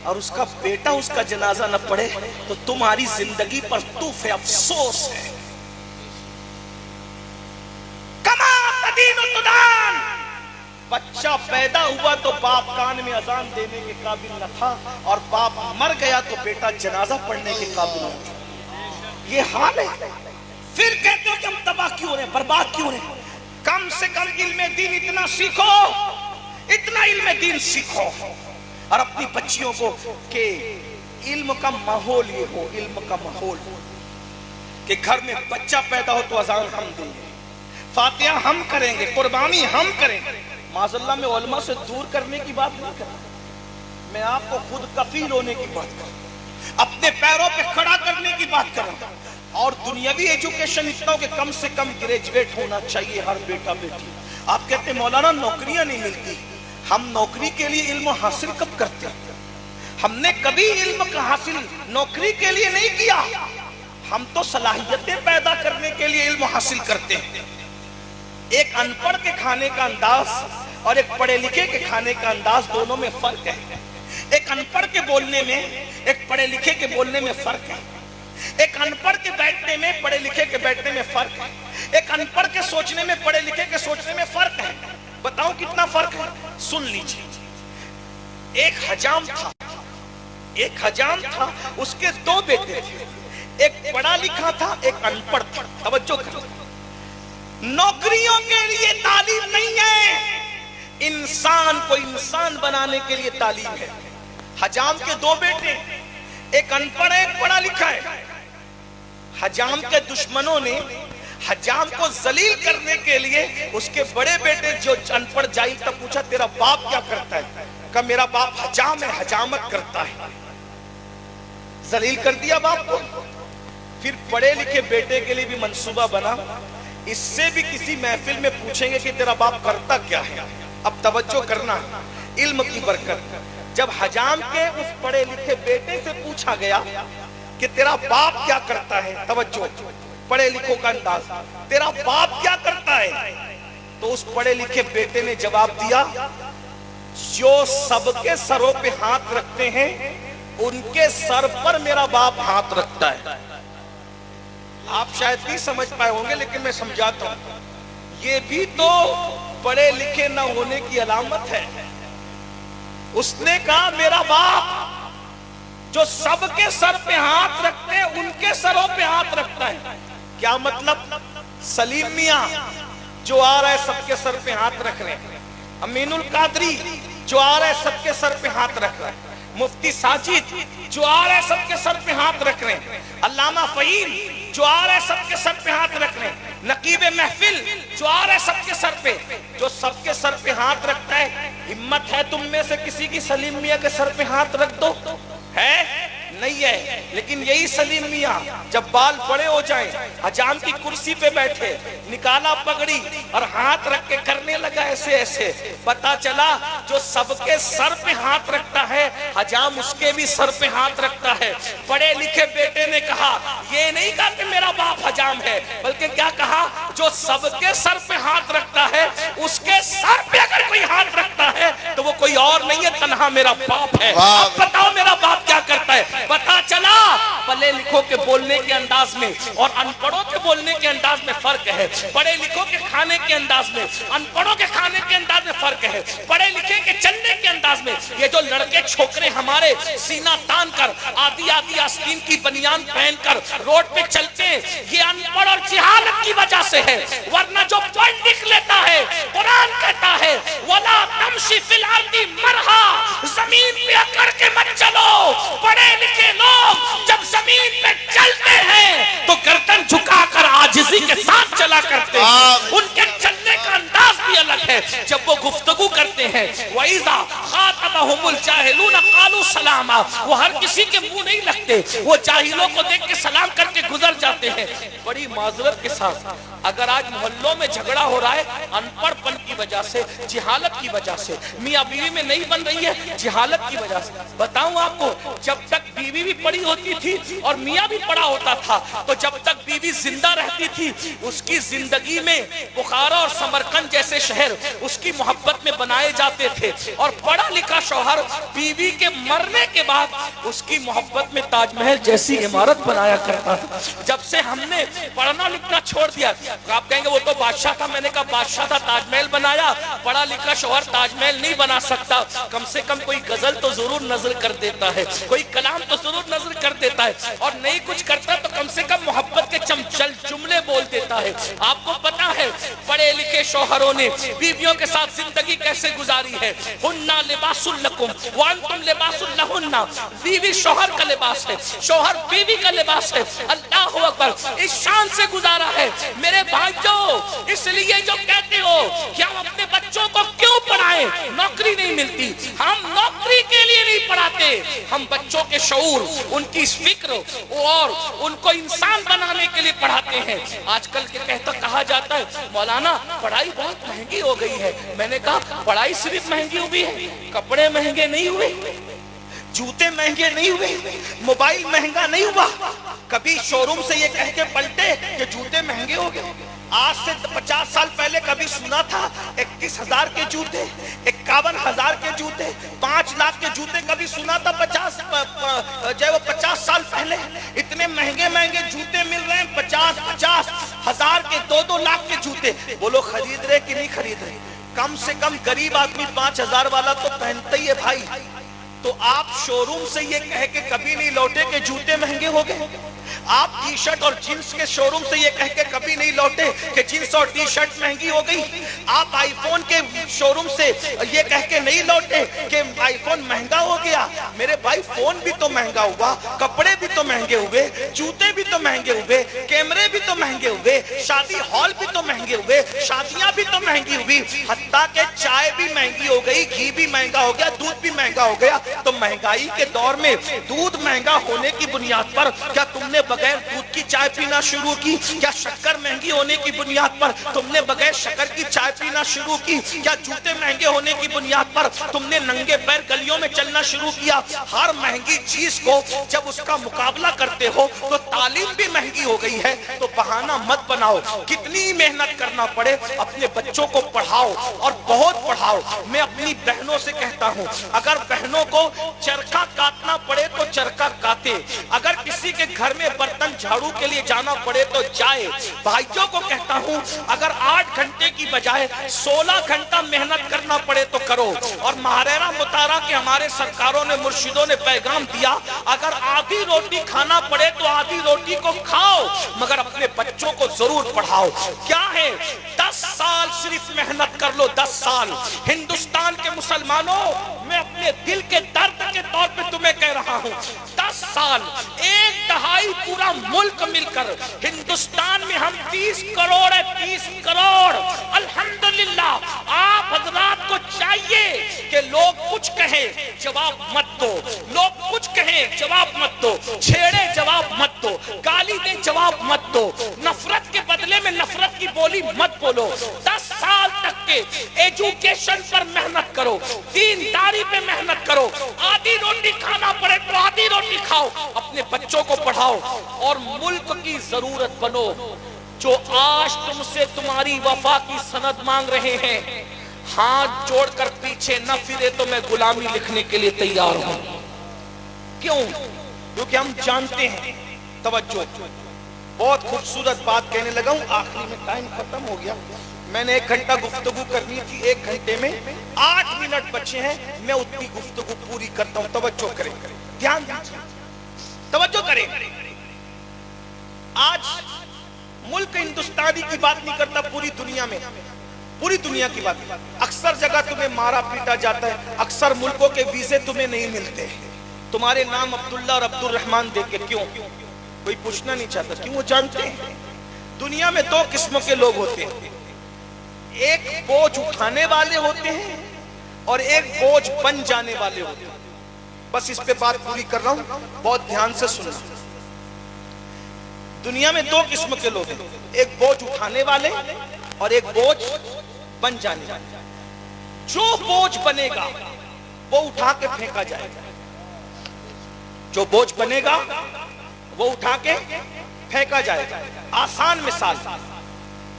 اور اس کا بیٹا اس کا جنازہ نہ پڑھے. تو تمہاری زندگی پر طوف افسوس ہے. کما تدین تدان. بچہ پیدا ہوا تو باپ کان میں اذان دینے کے قابل نہ تھا، اور باپ مر گیا تو بیٹا جنازہ پڑھنے کے قابل نہ تھا. یہ حال ہے. پھر کہتے ہو کہ ہم تباہ کیوں رہے، برباد کیوں رہے؟ کم سے کم علم دین اتنا سیکھو، اتنا علم دین سیکھو، اور اپنی بچیوں کو کہ علم کا ماحول یہ ہو، علم کا ماحول کہ گھر میں بچہ پیدا ہو تو اذان ہم دیں گے، فاتحہ ہم کریں گے، قربانی ہم کریں گے. معاذ اللہ میں علماء سے دور کرنے کی بات نہیں کر رہا، میں آپ کو خود کفیل ہونے کی بات کر رہا ہوں، اپنے پیروں پہ کھڑا کرنے کی بات کر رہا ہوں. اور دنیاوی ایجوکیشن اتنا ہو کہ کم سے کم گریجویٹ ہونا چاہیے ہر بیٹا بیٹی. آپ کہتے ہیں مولانا نوکریاں نہیں ملتی. ہم نوکری کے لیے علم حاصل کب کرتے ہیں؟ ہم نے کبھی علم کا حاصل نوکری کے لیے نہیں کیا. ہم تو صلاحیتیں پیدا کرنے کے لیے علم حاصل کرتے ہیں. ایک ان پڑھ کے کھانے کا انداز اور ایک پڑھے لکھے کے کھانے کا انداز، دونوں میں فرق ہے. ایک ان پڑھ کے بولنے میں، ایک پڑھے لکھے کے بولنے میں فرق ہے. ایک ان پڑھ کے بیٹھنے میں، پڑھے لکھے کے بیٹھنے میں فرق ہے. ایک ان پڑھ کے سوچنے میں، پڑھے لکھے کے سوچنے میں فرق ہے. بتاؤ کتنا فرق ہے؟ سن لیجیے. ایک حجام تھا، اس کے دو بیٹے تھے، ایک پڑھا لکھا تھا، ایک ان پڑھ تھا. توجہ کرو، نوکریوں کے لیے تعلیم نہیں ہے، انسان کو انسان بنانے کے لیے تعلیم ہے. حجام کے دو بیٹے، ایک ان پڑھ ہے، ایک پڑھا لکھا ہے. حجام کے دشمنوں نے حجام کو ذلیل کرنے کے لیے اس کے بڑے بیٹے جو ان پڑھ جاہل تھا پوچھا تیرا باپ کیا کرتا ہے؟ کہا میرا باپ حجام ہے، حجامت کرتا ہے. ذلیل کر دیا باپ کو. پھر پڑھے لکھے بیٹے کے لیے بھی منصوبہ بنا، اس سے بھی کسی محفل میں پوچھیں گے کہ تیرا باپ کرتا کیا ہے. اب توجہ کرنا، علم کی برکت. جب حجام کے اس پڑھے لکھے بیٹے سے پوچھا گیا کہ تیرا باپ کیا کرتا ہے، توجہ پڑھے لکھوں کا انداز، تیرا باپ کیا کرتا ہے، تو اس پڑھے لکھے بیٹے نے جواب دیا جو سب کے سروں پہ ہاتھ رکھتے ہیں ان کے سر پر میرا باپ ہاتھ رکھتا ہے. آپ شاید نہیں سمجھ پائے ہوں گے لیکن میں سمجھاتا ہوں. یہ بھی تو پڑھے لکھے نہ ہونے کی علامت ہے. اس نے کہا میرا باپ جو سب کے سر پہ ہاتھ رکھتے ہیں ان کے سروں پہ ہاتھ رکھتا ہے. کیا مطلب؟ سلیم میاں جو آ رہا ہے سب کے سر پہ ہاتھ رکھ رہے ہیں، امین القادری جو آ رہا ہے سب کے سر پہ ہاتھ رکھ رہا ہے، مفتی ساجد جو آ رہا ہے سب کے سر پہ ہاتھ رکھ رہے ہیں، علامہ فہیم جو آ رہا ہے سب کے سر پہ ہاتھ رکھ رہے ہیں، نقیب محفل جو آ رہا ہے سب کے سر پہ، جو سب کے سر پہ ہاتھ رکھتا ہے. ہمت ہے تم میں سے کسی کی سلیم میاں کے سر پہ ہاتھ رکھ دو؟ ہے نہیں ہے. لیکن یہی سلیم میاں جب بال بڑے ہو جائیں، حجام کی کرسی پہ بیٹھے، نکالا پگڑی اور ہاتھ رکھ کے کرنے لگا ایسے ایسے، پتا چلا جو سب کے سر پہ ہاتھ رکھتا ہے حجام اس کے بھی سر پہ ہاتھ رکھتا ہے. پڑھے لکھے بیٹے نے کہا، یہ نہیں کہا کہ میرا باپ حجام ہے، بلکہ کیا کہا جو سب کے سر پہ ہاتھ رکھتا ہے اس کے سر پہ اگر کوئی ہاتھ رکھتا ہے تو وہ کوئی اور نہیں ہے، تنہا میرا باپ ہے. اب بتاؤ میرا باپ کیا کرتا ہے؟ پتا چلا پڑھے لکھوں کے بولنے کے انداز میں اور ان پڑھوں کے بولنے کے انداز میں فرق ہے. پڑھے لکھوں کے کھانے کے انداز میں، ان پڑھوں کے کھانے کے انداز میں فرق ہے. پڑھے لکھے کے چلنے کے انداز میں، یہ جو لڑکے چھوکرے ہمارے سینہ تان کر آدھی آدھی آستین کی بنیان پہن کر روڈ پہ چلتے ہیں، یہ ان پڑھ اور جہالت کی وجہ سے ہے. ورنہ جو پڑھ لکھ لیتا ہے، قرآن کہتا ہے وَلَا تَمْشِ فِي الْأَرْضِ مَرْحًا، زمین پہ اکڑ کے مت چلو. پڑھے لکھے لوگ ہیں وَإِذَا خَاطَبَهُمُ الْجَاهِلُونَ قَالُوا سَلَامًا، وہ ہر کسی کے منہ نہیں لگتے، وہ جاہلوں کو دیکھ کے سلام کر کے گزر جاتے ہیں۔ بڑی معذرت کے ساتھ اگر آج محلوں میں جھگڑا ہو رہا ہے ان پڑھ پن کی وجہ سے، جہالت کی وجہ سے، میاں بیوی میں نہیں بن رہی ہے جہالت کی وجہ سے، بتاؤں آپ کو جب تک بیوی بھی پڑی ہوتی تھی اور میاں بھی پڑا ہوتا تھا تو جب تک بیوی زندہ رہتی تھی اس کی زندگی میں بخارا اور سمرقند جیسے شہر اس کی محبت میں بنائے جاتے تھے، اور پڑھا لکھا شوہر بیوی کے مرنے کے بعد اس کی محبت میں تاج محل جیسی عمارت بنایا کرتا تھا۔ جب سے ہم نے پڑھنا لکھنا چھوڑ دیا، آپ کہیں گے وہ تو بادشاہ تھا، میں نے کہا بادشاہ تھا تاج محل بنایا، پڑھا لکھا شوہر تاج محل نہیں بنا سکتا، کم سے کم کوئی غزل تو ضرور نظر کر دیتا ہے، کوئی کلام تو ضرور نظر کر دیتا ہے، اور نہیں کچھ کرتا تو کم سے کم محبت کے چمچل جملے بول دیتا ہے۔ آپ کو پتا ہے پڑھے لکھے شوہروں نے بیویوں کے ساتھ زندگی کیسے گزاری ہے؟ ہننا لباس لکم وانتم لباس لہن، بیوی شوہر کا لباس ہے، شوہر بیوی کا لباس ہے۔ اللہ اکبر، اس شان سے گزارا ہے میرے بھائیوں۔ اس لیے جو کہتے ہو کہ ہم اپنے بچوں کو کیوں پڑھائیں، نوکری نہیں ملتی، ہم نوکری کے لیے نہیں پڑھاتے، ہم بچوں کے شعور، ان کی فکر اور ان کو انسان بنانے کے لیے پڑھاتے ہیں۔ آج کل کے کہا جاتا ہے مولانا پڑھائی بہت مہنگی ہو گئی ہے، میں نے کہا پڑھائی صرف مہنگی ہوئی ہے، کپڑے مہنگے نہیں ہوئے، جوتے مہنگے نہیں ہوئے، موبائل مہنگا نہیں ہوا۔ کبھی شو روم سے یہ کہہ کے پلٹے کہ جوتے مہنگے ہو گئے؟ آج سے 50 سال پہلے کبھی سنا تھا 21,000 کے جوتے، 51,000 کے جوتے، 5 لاکھ کے جوتے کبھی سنا تھا 50 سال پہلے؟ اتنے مہنگے مہنگے جوتے مل رہے ہیں، 50,000 کے 2 لاکھ کے جوتے۔ بولو خرید رہے کہ نہیں خرید رہے؟ کم سے کم غریب آدمی 5,000 والا تو پہنتا ہی ہے بھائی۔ تو آپ شو روم سے یہ کہہ کے کبھی نہیں لوٹے کہ جوتے مہنگے ہو گئے؟ آپ ٹی شرٹ اور جینس کے شو روم سے یہ کہہ کے کبھی نہیں لوٹے کہ جینس اور ٹی شرٹ مہنگی ہو گئی؟ آپ آئی فون کے شو روم سے یہ کہہ کے نہیں لوٹے کہ آئی فون مہنگا ہو گیا؟ میرے بھائی فون بھی تو مہنگا ہوا، کپڑے بھی تو مہنگے ہوئے، جوتے بھی تو مہنگے ہوئے، کیمرے بھی تو مہنگے ہوئے، شادی ہال بھی تو مہنگے ہوئے، شادیاں بھی تو مہنگی ہوئی، حتیٰ کہ چائے بھی مہنگی ہو گئی، گھی بھی مہنگا ہو گیا، دودھ بھی مہنگا ہو گیا۔ تو مہنگائی کے دور میں دودھ مہنگا ہونے کی بنیاد پر کیا تم نے بغیر دودھ کی چائے پینا شروع کی؟ کیا شکر مہنگی ہونے کی بنیاد پر تم نے بغیر شکر کی چائے پینا شروع کی؟ کیا جوتے مہنگے ہونے کی بنیاد پر تم نے ننگے پیر گلیوں میں چلنا شروع کیا؟ ہر مہنگی چیز کو جب اس کا مقابلہ کرتے ہو تو تعلیم بھی مہنگی ہو گئی ہے، تو بہانہ مت بناؤ، کتنی محنت کرنا پڑے اپنے بچوں کو پڑھاؤ اور بہت پڑھاؤ۔ میں اپنی بہنوں سے کہتا ہوں اگر بہنوں کو چرخہ کاٹنا پڑے تو چرخہ کاٹے، اگر کسی کے گھر میں برتن جھاڑو کے لیے جانا پڑے تو جائے۔ بھائیوں کو کہتا ہوں اگر 8 گھنٹے کی بجائے 16 گھنٹہ محنت کرنا پڑے تو کرو۔ اور مہریرہ مطہرہ کے ہمارے سرکاروں نے، مرشدوں نے پیغام دیا اگر آدھی روٹی کھانا پڑے تو آدھی روٹی کو کھاؤ، مگر اپنے بچوں کو ضرور پڑھاؤ۔ کیا ہے 10 سال صرف محنت کر لو، 10 سال۔ ہندوستان کے مسلمانوں، میں اپنے دل کے درد کے طور پہ تمہیں کہہ رہا ہوں 10 سال، 1 دہائی پورا ملک مل کر ہندوستان میں ہم 30 کروڑ ہے، 30 کروڑ۔ الحمدللہ آپ حضرات کو چاہیے کہ لوگ کچھ کہیں جواب مت دو، لوگ کچھ کہیں جواب مت دو، چھیڑے جواب مت دو، گالی دے جواب مت دو، نفرت کے بدلے میں نفرت کی بولی مت بولو۔ 10 سال تک کے ایجوکیشن پر محنت کرو، دینداری پہ محنت کرو، آدھی روٹی کھانا پڑے تو آدھی روٹی کھاؤ، اپنے بچوں کو پڑھاؤ اور ملک کی ضرورت بنو۔ جو آج تم سے تمہاری وفا کی سند مانگ رہے ہیں، ہاتھ جوڑ کر پیچھے نہ پھرے تو میں غلامی لکھنے کے لیے تیار ہوں۔ کیوں؟ کیونکہ ہم جانتے ہیں، توجہ، بہت خوبصورت بات کہنے لگا ہوں، آخری میں ٹائم ختم ہو گیا۔ میں نے 1 گھنٹہ گفتگو کرنی تھی، 1 گھنٹے میں 8 منٹ بچے ہیں، میں اتنی گفتگو پوری کرتا ہوں۔ توجہ کریں، دھیان دیجیے، توجہ کریں۔ آج ملک ہندوستانی کی بات نہیں کرتا، پوری دنیا میں، پوری دنیا کی بات۔ اکثر جگہ تمہیں مارا پیٹا جاتا ہے، اکثر ملکوں کے ویزے تمہیں نہیں ملتے، تمہارے نام عبداللہ اور عبد الرحمن دے کے۔ کیوں؟ کوئی پوچھنا نہیں چاہتا، کیوں؟ وہ جانتے ہیں دنیا میں 2 قسموں کے لوگ ہوتے ہیں، ایک بوجھ اٹھانے والے ہوتے ہیں اور ایک بوجھ بن جانے والے ہوتے ہیں. بس اس پہ بات پوری کر رہا ہوں، بہت دھیان سے سننا. دنیا میں دو قسم کے لوگ ہیں، ایک بوجھ اٹھانے والے اور ایک بوجھ بن جانے والے. جو بوجھ بنے گا وہ اٹھا کے پھینکا جائے گا. جو بوجھ بنے گا وہ اٹھا کے پھینکا جائے گا. آسان مثال،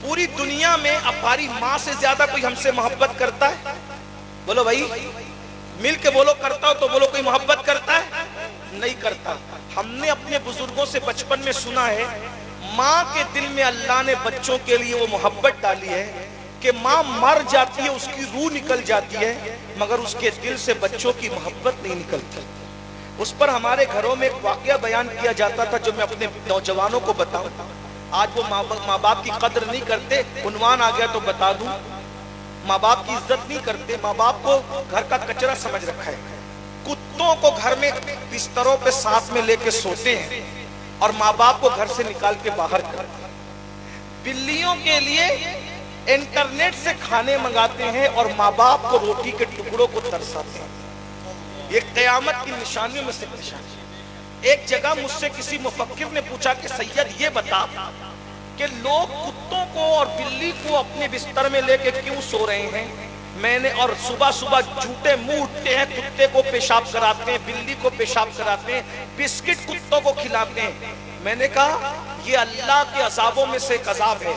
پوری دنیا میں ہماری ماں سے زیادہ کوئی ہم سے محبت کرتا ہے؟ بولو بھائی، مل کے بولو. کرتا ہو تو بولو. کوئی محبت کرتا ہے؟ نہیں کرتا. ہم نے اپنے بزرگوں سے بچپن میں سنا ہے، ماں کے دل میں اللہ نے بچوں کے لیے وہ محبت ڈالی ہے کہ ماں مر جاتی ہے، اس کی روح نکل جاتی ہے، مگر اس کے دل سے بچوں کی محبت نہیں نکلتی. اس پر ہمارے گھروں میں ایک واقعہ بیان کیا جاتا تھا جو میں اپنے نوجوانوں کو بتاؤں. آج وہ ماں باپ کی قدر نہیں کرتے. عنوان آ گیا تو بتا دوں، ماں باپ کی عزت نہیں کرتے. ماں باپ کو گھر کا کچرا سمجھ رکھا ہے. کتوں کو گھر میں بستروں پہ ساتھ میں لے کے سوتے ہیں اور ماں باپ کو گھر سے نکال کے باہر کرتے ہیں. بلیوں کے لیے انٹرنیٹ سے کھانے منگاتے ہیں اور ماں باپ کو روٹی کے ٹکڑوں کو ترساتے ہیں. یہ قیامت کی نشانیوں میں سے نشانی. ایک جگہ مجھ سے کسی مفکر نے پوچھا کہ سید یہ بتا کہ لوگ کتوں کو اور بلی کو اپنے بستر میں لے کے کیوں سو رہے ہیں؟ میں نے اور صبح صبح جھوٹے منہ اٹھتے ہیں، کتے کو پیشاب کراتے ہیں، بلی کو پیشاب کراتے ہیں، بسکٹ کتوں کو کھلاتے ہیں. میں نے کہا یہ اللہ کے عذابوں میں سے ایک عذاب ہے.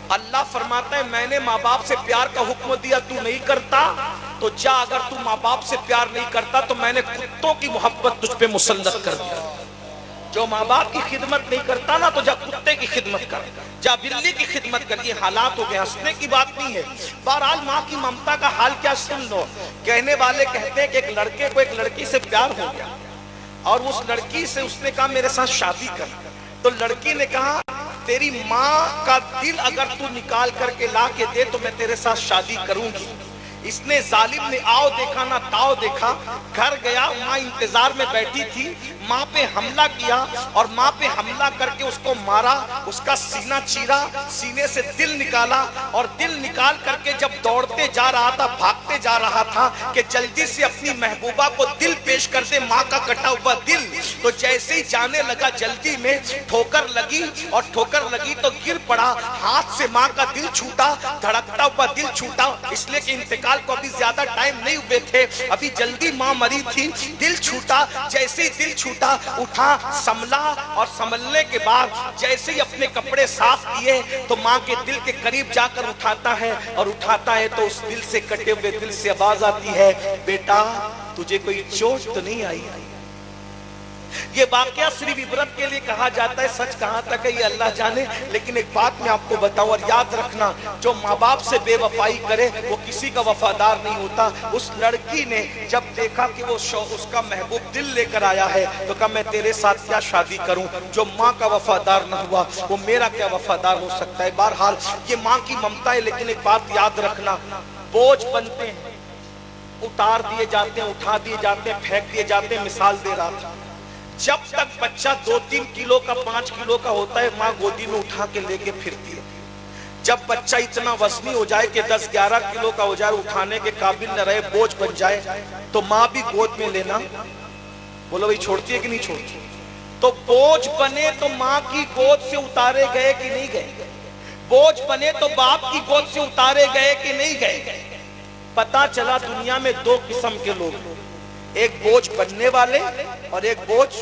اللہ فرماتا ہے میں نے ماں باپ سے پیار کا حکم دیا، تو نہیں کرتا تو جا. اگر تو ماں باپ سے پیار نہیں کرتا تو میں نے کتوں کی محبت تجھ پہ مسلط کر دیا. جو ماں باپ کی خدمت نہیں کرتا نا تو جا کتے کی خدمت کر، جا بلی کی خدمت کر. یہ حالات ہو گئے، ہنسنے کی بات نہیں ہے. بہرحال ماں کی ممتا کا حال کیا سن لو. کہنے والے کہتے ہیں کہ ایک لڑکے کو ایک لڑکی سے پیار ہو گیا اور اس لڑکی سے اس نے کہا میرے ساتھ شادی کر. تو لڑکی نے کہا تیری ماں کا دل اگر تو نکال کر کے لا کے دے تو میں تیرے ساتھ شادی کروں گی. اس نے ظالم نے آؤ دیکھا نہ تاؤ دیکھا. گھر گیا، ماں انتظار میں بیٹھی تھی. ماں پہ حملہ کیا اور ماں پہ حملہ کر کے اس کو مارا، اس کا سینہ چیرا، سینے سے دل نکالا اور دل نکال کر کے جب دوڑتے جا رہا تھا، بھاگتے جا رہا تھا کہ جلدی سے اپنی محبوبہ کو دل پیش کر دے، ماں کا کٹا ہوا دل. تو جیسے ہی جانے لگا جلدی میں ٹھوکر لگی اور ٹھوکر لگی تو گر پڑا. ہاتھ سے ماں کا دل چھوٹا، دھڑکتا ہوا دل چھوٹا. اس لیے کہ انتقال کو ابھی زیادہ ٹائم نہیں ہوئے تھے، ابھی جلدی ماں مری تھی. دل چھوٹا، جیسے ہی دل چھوٹا اٹھا، سنبھلا اور سنبھلنے کے بعد جیسے ہی اپنے کپڑے صاف کیے تو ماں کے دل کے قریب جا کر اٹھاتا ہے اور اٹھاتا ہے تو اس دل سے کٹے ہوئے دل سے آواز آتی ہے بیٹا تجھے کوئی چوٹ تو نہیں آئی؟ یہ واقعہ صرف عبرت کے لیے کہا جاتا ہے، سچ کہاں تک ہے یہ اللہ جانے. لیکن ایک بات میں آپ کو بتاؤں اور یاد رکھنا، جو ماں باپ سے بے وفائی کرے وہ کسی کا وفادار نہیں ہوتا. اس لڑکی نے جب دیکھا کہ وہ اس کا محبوب دل لے کر آیا ہے تو کہا میں تیرے ساتھ کیا شادی کروں؟ جو ماں کا وفادار نہ ہوا وہ میرا کیا وفادار ہو سکتا ہے؟ بہرحال یہ ماں کی ممتا ہے. لیکن ایک بات یاد رکھنا، بوجھ بنتے ہیں، اتار دیے جاتے ہیں، اٹھا دیے جاتے ہیں، پھینک دیے جاتے ہیں. مثال دے رہا تھا، جب تک بچہ 2-3 کلو کا 5 کلو کا ہوتا ہے ماں گودی میں اٹھا کے لے کے پھرتی ہے. جب بچہ اتنا وزنی ہو جائے کہ 10-11 کلو کا ہو جائے، اٹھانے کے قابل نہ رہے، بوجھ بن جائے تو ماں بھی گود میں لینا بولو بھائی چھوڑتی ہے کہ نہیں چھوڑتی؟ تو بوجھ بنے تو ماں کی گود سے اتارے گئے کہ نہیں گئے؟ بوجھ بنے تو باپ کی گود سے اتارے گئے کہ نہیں گئے؟ پتا چلا دنیا میں 2 قسم کے لوگ، ایک بوجھ بننے والے اور ایک بوجھ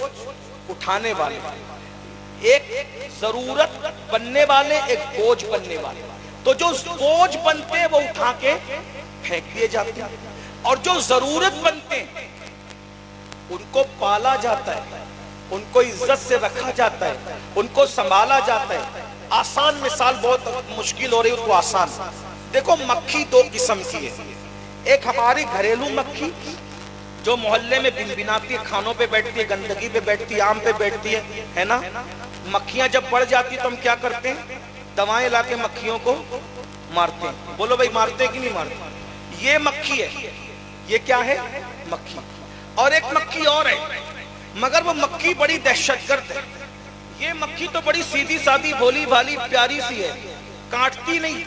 اٹھانے والے. ایک ضرورت بننے والے، ایک بوجھ بننے والے. تو جو بوجھ بنتے ہیں وہ اٹھا کے پھینک دیے جاتے ہیں اور جو ضرورت بنتے ہیں ان کو پالا جاتا ہے، ان کو عزت سے رکھا جاتا ہے، ان کو سنبھالا جاتا ہے. آسان مثال، بہت مشکل ہو رہی ہے اس کو آسان. دیکھو مکھی 2 قسم کی ہے. ایک ہماری گھریلو مکھی جو محلے میں بنبناتی ہے، کھانوں پہ بیٹھتی ہے، گندگی پہ بیٹھتی ہے، آم پہ بیٹھتی ہے نا. مکھیاں جب بڑھ جاتی تو ہم کیا کرتے ہیں؟ دوائیں لا کے مکھیوں کو مارتے ہیں. بولو بھائی مارتے ہیں کہ نہیں مارتے؟ یہ مکھی ہے. یہ کیا ہے؟ مکھی. اور ایک مکھی اور ہے مگر وہ مکھی بڑی دہشت گرد ہے. یہ مکھی تو بڑی سیدھی سادھی بھولی بھالی پیاری سی ہے، کاٹتی نہیں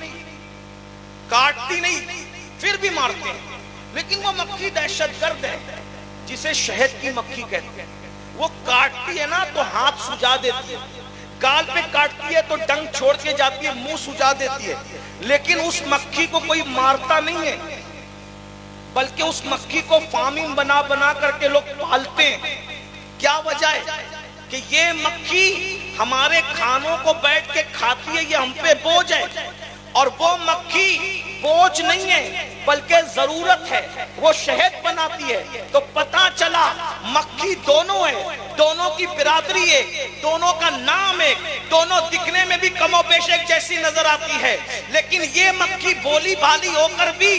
پھر بھی مارتے ہیں. لیکن وہ مکھی دہشت گرد ہے جسے شہد کی مکھی کہتے ہیں. وہ کاٹتی ہے نا تو ہاتھ سجا دیتی ہے, گال پہ کاٹتی ہے تو ڈنگ چھوڑ کے جاتی ہے, منہ سجا دیتی ہے. لیکن اس مکھی کو کوئی مارتا نہیں ہے, بلکہ اس مکھی کو فارمنگ بنا بنا کر کے لوگ پالتے ہیں. کیا وجہ ہے کہ یہ مکھی ہمارے کھانوں کو بیٹھ کے کھاتی ہے, یہ ہم پہ بوجھ ہے. اور وہ مکھی بوجھ نہیں ہے بلکہ ضرورت ہے, وہ شہد بناتی ہے. تو پتا چلا مکھی دونوں ہے, دونوں کی برادری ہے, دونوں کا نام ہے, دونوں دکھنے میں بھی کم و بیش ایک جیسی نظر آتی ہے. لیکن یہ مکھی بولی بھالی ہو کر بھی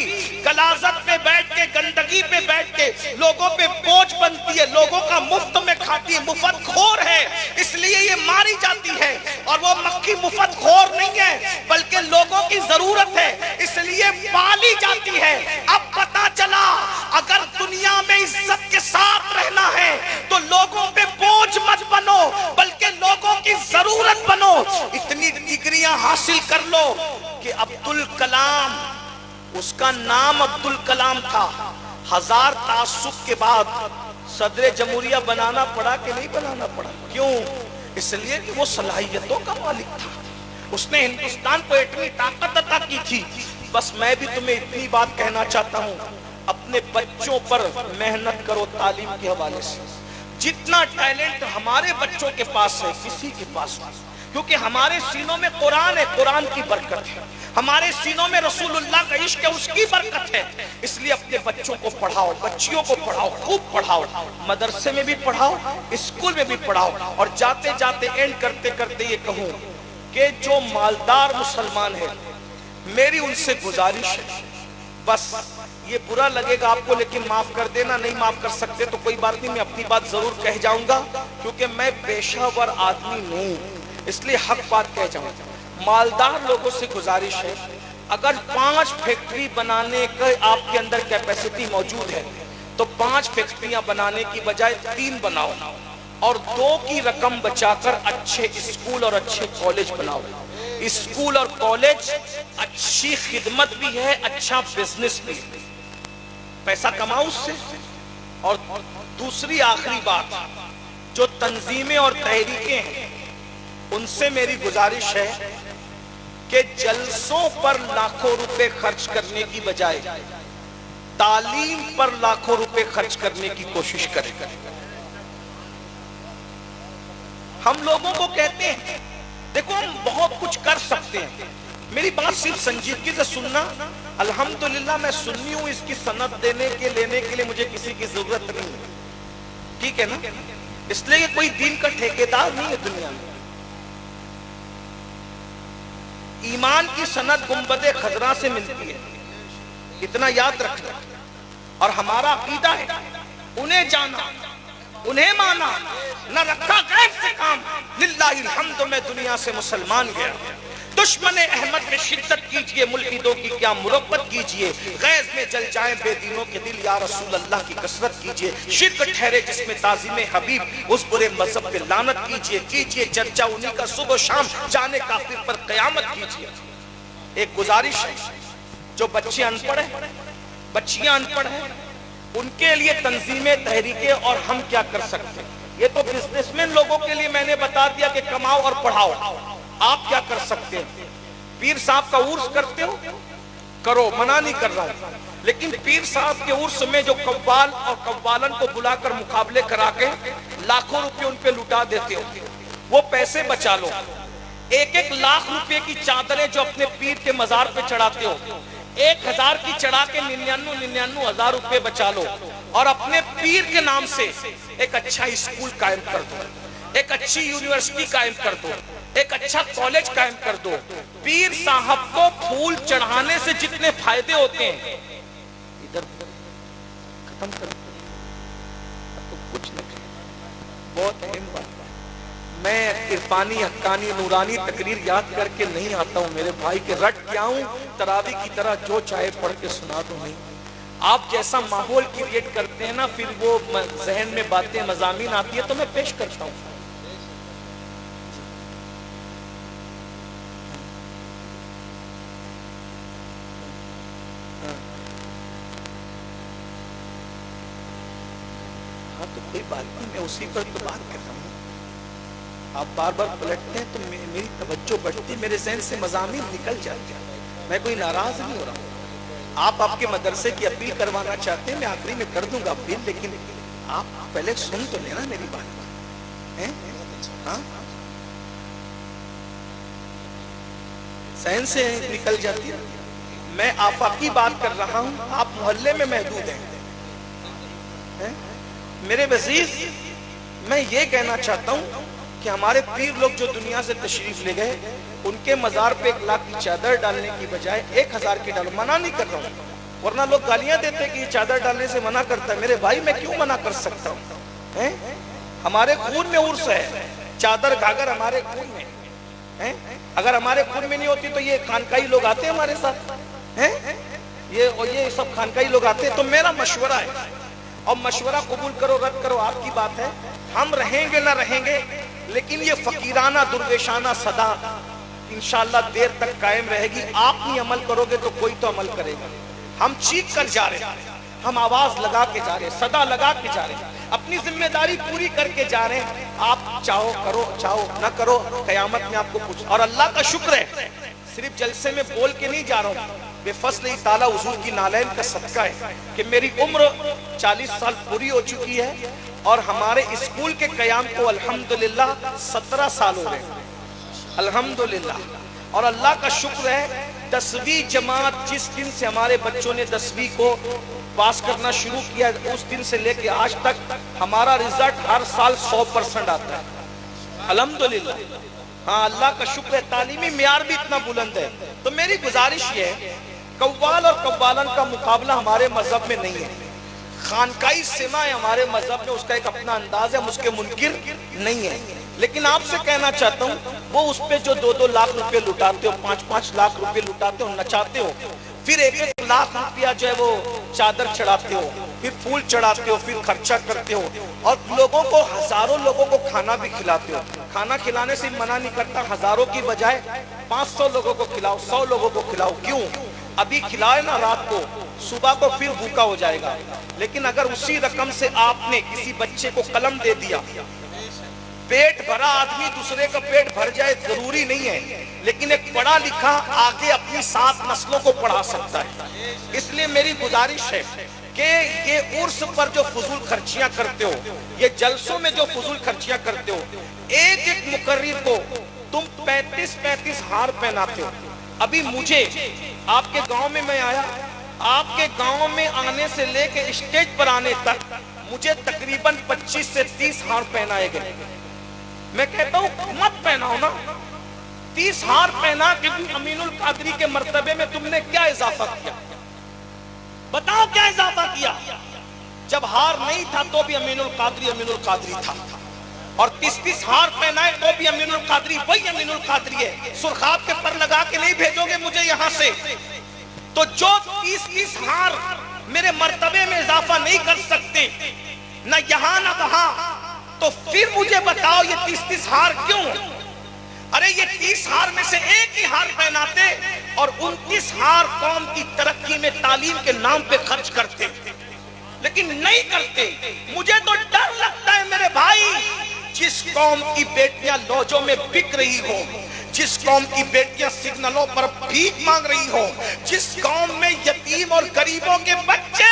غلاظت پہ بیٹھ کے, گندگی پہ بیٹھ کے لوگوں پہ بوجھ بنتی ہے, لوگوں کا مفت میں کھاتی ہے, مفت خور ہے, اس لیے یہ ماری جاتی ہے. اور وہ مکھی مفت خور نہیں ہے بلکہ لوگوں کی ضرورت ہے, اس لیے پالی جاتی ہے. اب پتا چلا اگر دنیا میں عزت کے ساتھ رہنا ہے تو لوگوں پہ بوجھ مت بنو بلکہ لوگوں کی ضرورت بنو. اتنی ڈگریاں حاصل کر لو کہ عبدالکلام, اس کا نام عبدالکلام تھا, 1000 تعصب کے بعد صدر جمہوریہ بنانا پڑا کہ نہیں بنانا پڑا؟ کیوں؟ اس لیے کہ وہ صلاحیتوں کا مالک تھا, اس نے ہندوستان کو اتنی طاقت عطا کی تھی. بس میں بھی تمہیں اتنی بات کہنا چاہتا ہوں, اپنے بچوں پر محنت کرو تعلیم کے حوالے سے. جتنا ٹیلنٹ ہمارے بچوں کے پاس ہے کسی کے پاس نہیں, کیونکہ ہمارے سینوں میں قرآن ہے, قرآن کی برکت ہے. ہمارے سینوں میں رسول اللہ کا عشق ہے, اس کی برکت ہے. اس لیے اپنے بچوں کو پڑھاؤ, بچیوں کو پڑھاؤ, خوب پڑھاؤ, مدرسے میں بھی پڑھاؤ, اسکول میں بھی پڑھاؤ. اور جاتے جاتے اینڈ کرتے کرتے یہ کہوں کہ جو مالدار مسلمان ہیں, میری ان سے گزارش ہے, بس یہ برا لگے گا آپ کو لیکن معاف کر دینا. نہیں معاف کر سکتے تو کوئی بات نہیں, میں اپنی بات ضرور کہہ جاؤں گا کیونکہ میں پیشہ ور آدمی ہوں, اس لیے حق بات کہہ جاؤں گا. مالدار لوگوں سے گزارش ہے, اگر 5 فیکٹری بنانے کا آپ کے اندر کیپیسٹی موجود ہے تو 5 فیکٹریاں بنانے کی بجائے 3 بناؤ, اور 2 کی رقم بچا کر اچھے اسکول اور اچھے کالج بناؤ. اسکول اور کالج اچھی خدمت بھی ہے, اچھا بزنس بھی ہے, پیسہ کماؤ اس سے. اور دوسری آخری بات, جو تنظیمیں اور تحریکیں ہیں ان سے میری گزارش ہے کہ جلسوں پر لاکھوں روپے خرچ کرنے کی بجائے تعلیم پر لاکھوں روپے خرچ کرنے کی کوشش کریں. ہم لوگوں کو کہتے ہیں دیکھو ہم بہت کچھ کر سکتے ہیں, میری بات صرف سنجیدگی سے سننا. الحمدللہ میں سنی ہوں, اس کی سند دینے کے لینے کے لیے مجھے کسی کی ضرورت نہیں ہے, ٹھیک ہے نا؟ اس لیے کوئی دین کا ٹھیکیدار نہیں ہے دنیا میں. ایمان کی سند گنبد خضرا سے ملتی ہے, اتنا یاد رکھنا. اور ہمارا عقیدہ ہے انہیں جانا, انہیں مانا, نہ رکھا غیر سے کام. للہ الحمد میں دنیا سے مسلمان گیا. دشمن احمد میں شدت کیجئے, ملحدوں کی کیا مربت کیجئے. غیظ میں جل جائیں بے دینوں کے دل, یا رسول اللہ کی کثرت کیجئے. شرک ٹھہرے جس میں تعظیم حبیب, اس برے مذہب پہ لعنت کیجئے. کیجئے چرچا انہی کا صبح و شام, جانے کافر پر قیامت کیجئے. ایک گزارش ہے, جو بچے ان پڑھ ہیں, بچیاں ان پڑھ ہیں, ان کے لیے تنظیمیں تحریکیں اور ہم کیا کر سکتے ہیں. یہ تو بزنس مین لوگوں کے لیے میں نے بتا دیا کہ کماؤ اور پڑھاؤ. آپ کیا کر سکتے ہیں؟ پیر صاحب کا عرس کرتے ہو, کرو, منع نہیں کر رہا ہوں, لیکن پیر صاحب کے عرس میں جو قوال اور قوالن کو بلا کر مقابلے کرا کے لاکھوں روپے ان پہ لٹا دیتے ہو, وہ پیسے بچا لو. 1-1 لاکھ روپے کی چادریں جو اپنے پیر کے مزار پہ چڑھاتے ہو, 1000 کی چڑھا کے 99 ہزار روپے بچا لو, اور اپنے پیر کے نام سے ایک اچھا اسکول قائم کر دو, ایک اچھی یونیورسٹی قائم کر دو, ایک اچھا کالج قائم کر دو. پیر صاحب کو پھول چڑھانے سے جتنے فائدے ہوتے ہیں, ادھر ختم کر دو, تو کچھ نہیں. بہت اہم بات. میں عرفانی حقانی نورانی تقریر یاد کر کے نہیں آتا ہوں میرے بھائی کے, رٹ کے آؤں تراویح کی طرح جو چاہے پڑھ کے سنا دوں. نہیں, آپ جیسا ماحول کریٹ کرتے ہیں نا, پھر وہ ذہن میں باتیں مضامین آتی ہے تو میں پیش کرتا ہوں. تو کوئی بات نہیں، میں اسی پر تو بات کر رہا ہوں. آپ بار بار پلٹتے ہیں تو میری توجہ بڑھتی، میرے ذہن سے مضامین نکل جاتے ہیں. میں کوئی ناراض نہیں ہو رہا ہوں. آپ کے مدرسے کی اپیل کروانا چاہتے ہیں، میں آخری میں کر دوں گا اپیل، لیکن آپ پہلے سن تو لینا میری بات. ہاں ذہن سے نکل جاتی ہے. میں آفاقی بات کر رہا ہوں، آپ محلے میں محدود ہیں. میرے عزیز، میں یہ کہنا چاہتا ہوں کہ ہمارے پیر لوگ جو دنیا سے تشریف لے گئے، ان کے مزار پہ 1 لاکھ کی چادر ڈالنے کی بجائے 1000 کی ڈالو. منع نہیں کر رہا ہوں، ورنہ لوگ گالیاں دیتے کہ یہ چادر ڈالنے سے منع کرتا ہے. میرے بھائی میں کیوں منع کر سکتا ہوں؟ ہمارے خون میں عرس ہے، چادر گھاگر ہمارے خون میں. اگر ہمارے خون میں نہیں ہوتی تو یہ خانقاہی لوگ آتے ہمارے ساتھ، یہ سب خانقاہی لوگ آتے. تو میرا مشورہ ہے، اور مشورہ قبول کرو رد کرو آپ کی بات ہے، ہم رہیں گے نہ رہیں گے، لیکن یہ فقیرانہ درویشانہ صدا انشاءاللہ دیر تک قائم رہے گی. آپ نہیں عمل کرو گے تو کوئی تو عمل کرے گا. ہم چیخ کر جا رہے ہیں، ہم آواز لگا کے جا رہے ہیں، صدا لگا کے جا رہے ہیں، اپنی ذمہ داری پوری کر کے جا رہے ہیں. آپ چاہو کرو، چاہو نہ کرو، قیامت میں آپ کو پوچھ. اور اللہ کا شکر ہے، صرف جلسے میں بول کے نہیں جا رہا ہوں، بے فضل تعالیٰ حضور کی نالین کا صدقہ ہے کہ میری عمر 40 سال پوری ہو چکی ہے، اور ہمارے اسکول کے قیام کو الحمدللہ 17 سال ہو رہے ہیں الحمدللہ. اور اللہ کا شکر ہے، 10ویں جماعت جس دن سے ہمارے بچوں نے 10ویں کو پاس کرنا شروع کیا، اس دن سے لے کے آج تک ہمارا رزلٹ ہر سال 100% آتا ہے الحمدللہ. ہاں اللہ کا شکر ہے، تعلیمی معیار بھی اتنا بلند ہے. تو میری گزارش یہ ہے، قوال اور قوالن کا مقابلہ ہمارے مذہب میں نہیں ہے. خانقاہی سماع ہمارے مذہب میں اس کا ایک اپنا انداز ہے، ہم اس کے منکر نہیں ہے. لیکن آپ سے کہنا چاہتا ہوں، وہ اس پہ جو 2 لاکھ روپے لٹاتے ہو، 5 لاکھ روپے لٹاتے ہو، نچاتے ہو، پھر 1 لاکھ روپیہ جو ہے وہ چادر چڑھاتے ہو، پھر پھول چڑھاتے ہو، پھر خرچہ کرتے ہو، اور لوگوں کو، ہزاروں لوگوں کو کھانا بھی کھلاتے ہو. کھانا کھلانے سے منع نہیں کرتا، ہزاروں کی بجائے 500 لوگوں کو کھلاؤ، 100 لوگوں کو کھلاؤ. کیوں؟ ابھی کھلائے نا رات کو، صبح کو پھر بھوکا ہو جائے گا. لیکن اگر اسی رقم سے آپ نے کسی بچے کو قلم دے دیا، پیٹ بھرا آدمی دوسرے کا پیٹ بھر جائے ضروری نہیں ہے، لیکن ایک پڑھا لکھا آگے اپنی 7 نسلوں کو پڑھا سکتا ہے. اس لیے میری گزارش ہے کہ یہ عرس پر جو فضول خرچیاں کرتے ہو، یہ جلسوں میں جو فضول خرچیاں کرتے ہو، ایک مقرر کو تم 35 ہار پہناتے ہو. ابھی مجھے آپ کے گاؤں میں آیا، آپ کے گاؤں میں آنے سے لے کے اسٹیج پر آنے تک مجھے تقریباً 25 سے 30 ہار پہنائے گئے. میں کہتا ہوں مت پہناؤ نا، 30 ہار پہنا کہ امین القادری کے مرتبے میں تم نے کیا اضافہ کیا؟ بتاؤ کیا اضافہ کیا؟ جب ہار نہیں تھا تو بھی امین القادری تھا، اور 30 ہار پہنائے تو بھی امین القادری وہی امین القادری ہے. سرخاب کے پر لگا کے نہیں بھیجو گے مجھے یہاں سے. تو جو 30 ہار میرے مرتبے میں اضافہ نہیں کر سکتے، نہ یہاں نہ وہاں، تو پھر مجھے بتاؤ یہ 30 ہار کیوں؟ ارے یہ 30 ہار میں سے ایک ہی ہار پہناتے اور 29 ہار قوم کی ترقی میں تعلیم کے نام پہ خرچ کرتے، لیکن نہیں کرتے. مجھے تو ڈر لگتا ہے میرے بھائی، جس قوم کی بیٹیاں لوجوں میں بک رہی ہو، جس قوم کی بیٹیاں سگنلوں پر بھیک مانگ رہی ہو، جس قوم میں یتیم اور غریبوں کے بچے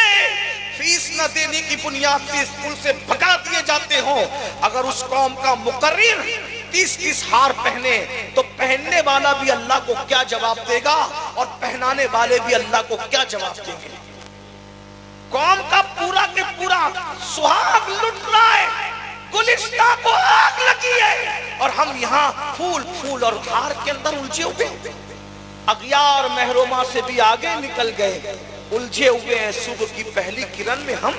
فیس نہ دینے کی بنیاد پہ اسکول سے بھگا دیے جاتے ہوں، اگر اس قوم کا مقرر 30 ہار پہنے تو پہننے والا بھی اللہ کو کیا جواب دے گا، اور پہنانے والے بھی اللہ کو کیا جواب دیں گے؟ قوم کا پورا کے پورا سہاگ لٹ رہا ہے، گلستہ کو آگ لگی ہے، اور ہم یہاں پھول اور ہار کے اندر الجھے ہوئے. اغیار محرومہ سے بھی آگے نکل گئے، الجھے ہوئے ہیں صبح کی پہلی کرن میں ہم.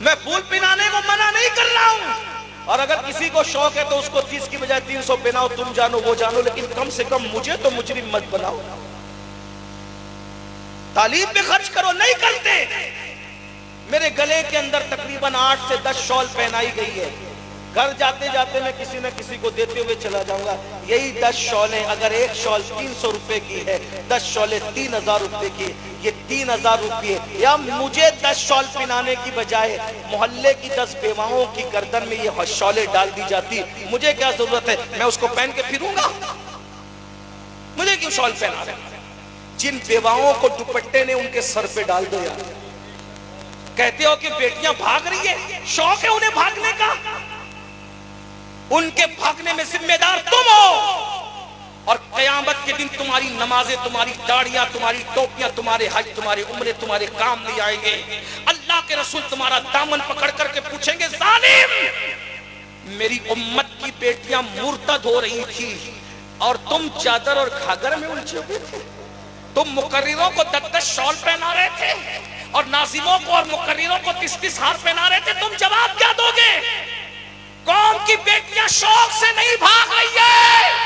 میں پھول پہنانے کو منع نہیں کر رہا ہوں، اور اگر کسی کو شوق ہے تو اس کو 30 کی بجائے 300 پہناؤ، تم جانو وہ جانو، لیکن کم سے کم مجھے تو مجرم مت بناؤ. تعلیم پہ خرچ کرو، نہیں کرتے. میرے گلے کے اندر تقریباً 8 سے 10 شال پہنائی گئی ہے. گھر جاتے جاتے میں کسی نہ کسی کو دیتے ہوئے چلا جاؤں گا. یہی 10 شعلیں، اگر ایک شال 300 روپے کی ہے، 10 شعلیں 3000 روپے کی، یہ 3000 روپے. یا مجھے 10 شال پہنانے کی بجائے محلے کی 10 بیواؤں کی گردن میں یہ شالیں ڈال دی جاتی، مجھے کیا ضرورت ہے؟ میں اس کو پہن کے پھروں گا؟ مجھے کیوں شال پہنا رہے ہیں؟ جن بیواؤں کو دوپٹے نے ان کے سر پہ ڈال دو یار. کہتے ہو کہ بیٹیاں بھاگ رہی ہے، شوق ہے انہیں بھاگنے کا، ان کے بھاگنے میں ذمہ دار تم ہو. اور قیامت کے دن تمہاری نمازیں، تمہاری داڑیاں، تمہاری ٹوپیاں، تمہارے حج، تمہارے عمرے تمہارے کام نہیں آئیں گے. اللہ کے رسول تمہارا دامن پکڑ کر کے پوچھیں گے، ظالم، میری امت کی بیٹیاں مرتد ہو رہی تھی اور تم چادر اور گھاگھر میں الجھے ہوئے تھے. تم مقرروں کو 10 شال پہنا رہے تھے اور ناظموں کو اور مقرروں کو 30 ہار پہنا رہے تھے. تم جواب کیا دو گے؟ قوم کی بیٹیاں شوق سے نہیں بھاگ رہی ہے،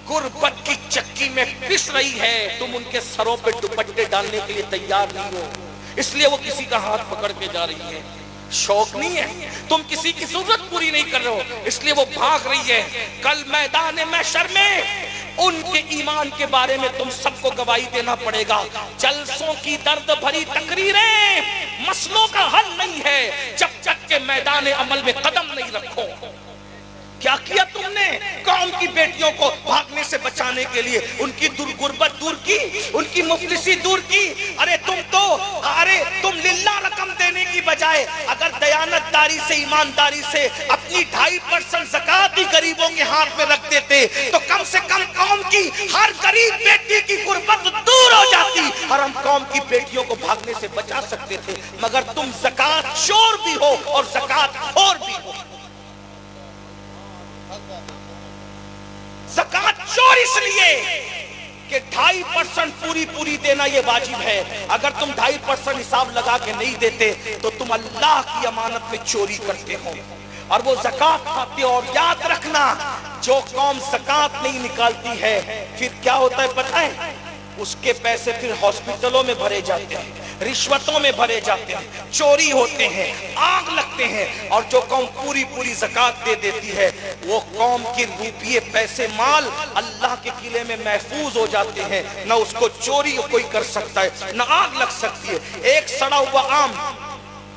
غربت کی چکی میں پس رہی ہے. تم ان کے سروں پہ دوپٹے ڈالنے کے لیے تیار نہیں ہو، اس لیے وہ کسی کا ہاتھ پکڑ کے جا رہی ہے. شوق نہیں ہے، تم کسی کی ضرورت پوری نہیں کر رہے ہو، اس لیے وہ بھاگ رہی ہے. کل میدان محشر میں ان کے ایمان کے بارے میں تم سب کو گواہی دینا پڑے گا. جلسوں کی درد بھری تقریریں مسئلوں کا حل نہیں ہے جب تک کہ میدان عمل میں قدم نہیں رکھو. کیا کیا تم نے قوم کی بیٹیوں کو بھاگنے سے بچانے کے لیے؟ ان کی غربت دور کی، ان کی مفلسی دور کی. ارے تم للہ رقم دینے کی بجائے اگر دیانت داری سے، ایمانداری سے اپنی 2.5% زکوٰۃ ہی غریبوں کے ہاتھ میں رکھ دیتے تو کم سے کم قوم کی ہر غریب بیٹی کی غربت دور ہو جاتی اور ہم قوم کی بیٹیوں کو بھاگنے سے بچا سکتے تھے. مگر تم زکوٰۃ چور بھی ہو اور زکوٰۃ خور بھی ہو. زکوٰۃ چور اس لیے کہ 2.5% پوری دینا یہ واجب ہے. اگر تم 2.5% حساب لگا کے نہیں دیتے تو تم اللہ کی امانت میں چوری کرتے ہو اور وہ زکوٰۃ کھاتے ہو. اور یاد رکھنا، جو قوم زکوٰۃ نہیں نکالتی ہے پھر کیا ہوتا ہے پتہ ہے؟ اس کے پیسے پھر ہاسپٹلوں میں بھرے جاتے ہیں، رشوتوں میں بھرے جاتے ہیں، چوری ہوتے ہیں، آگ لگتے ہیں. اور جو قوم پوری زکوٰۃ دے دیتی ہے وہ قوم کے روپیے، پیسے، مال اللہ کے قلعے میں محفوظ ہو جاتے ہیں. نہ اس کو چوری کوئی کر سکتا ہے، نہ آگ لگ سکتی ہے. ایک سڑا ہوا آم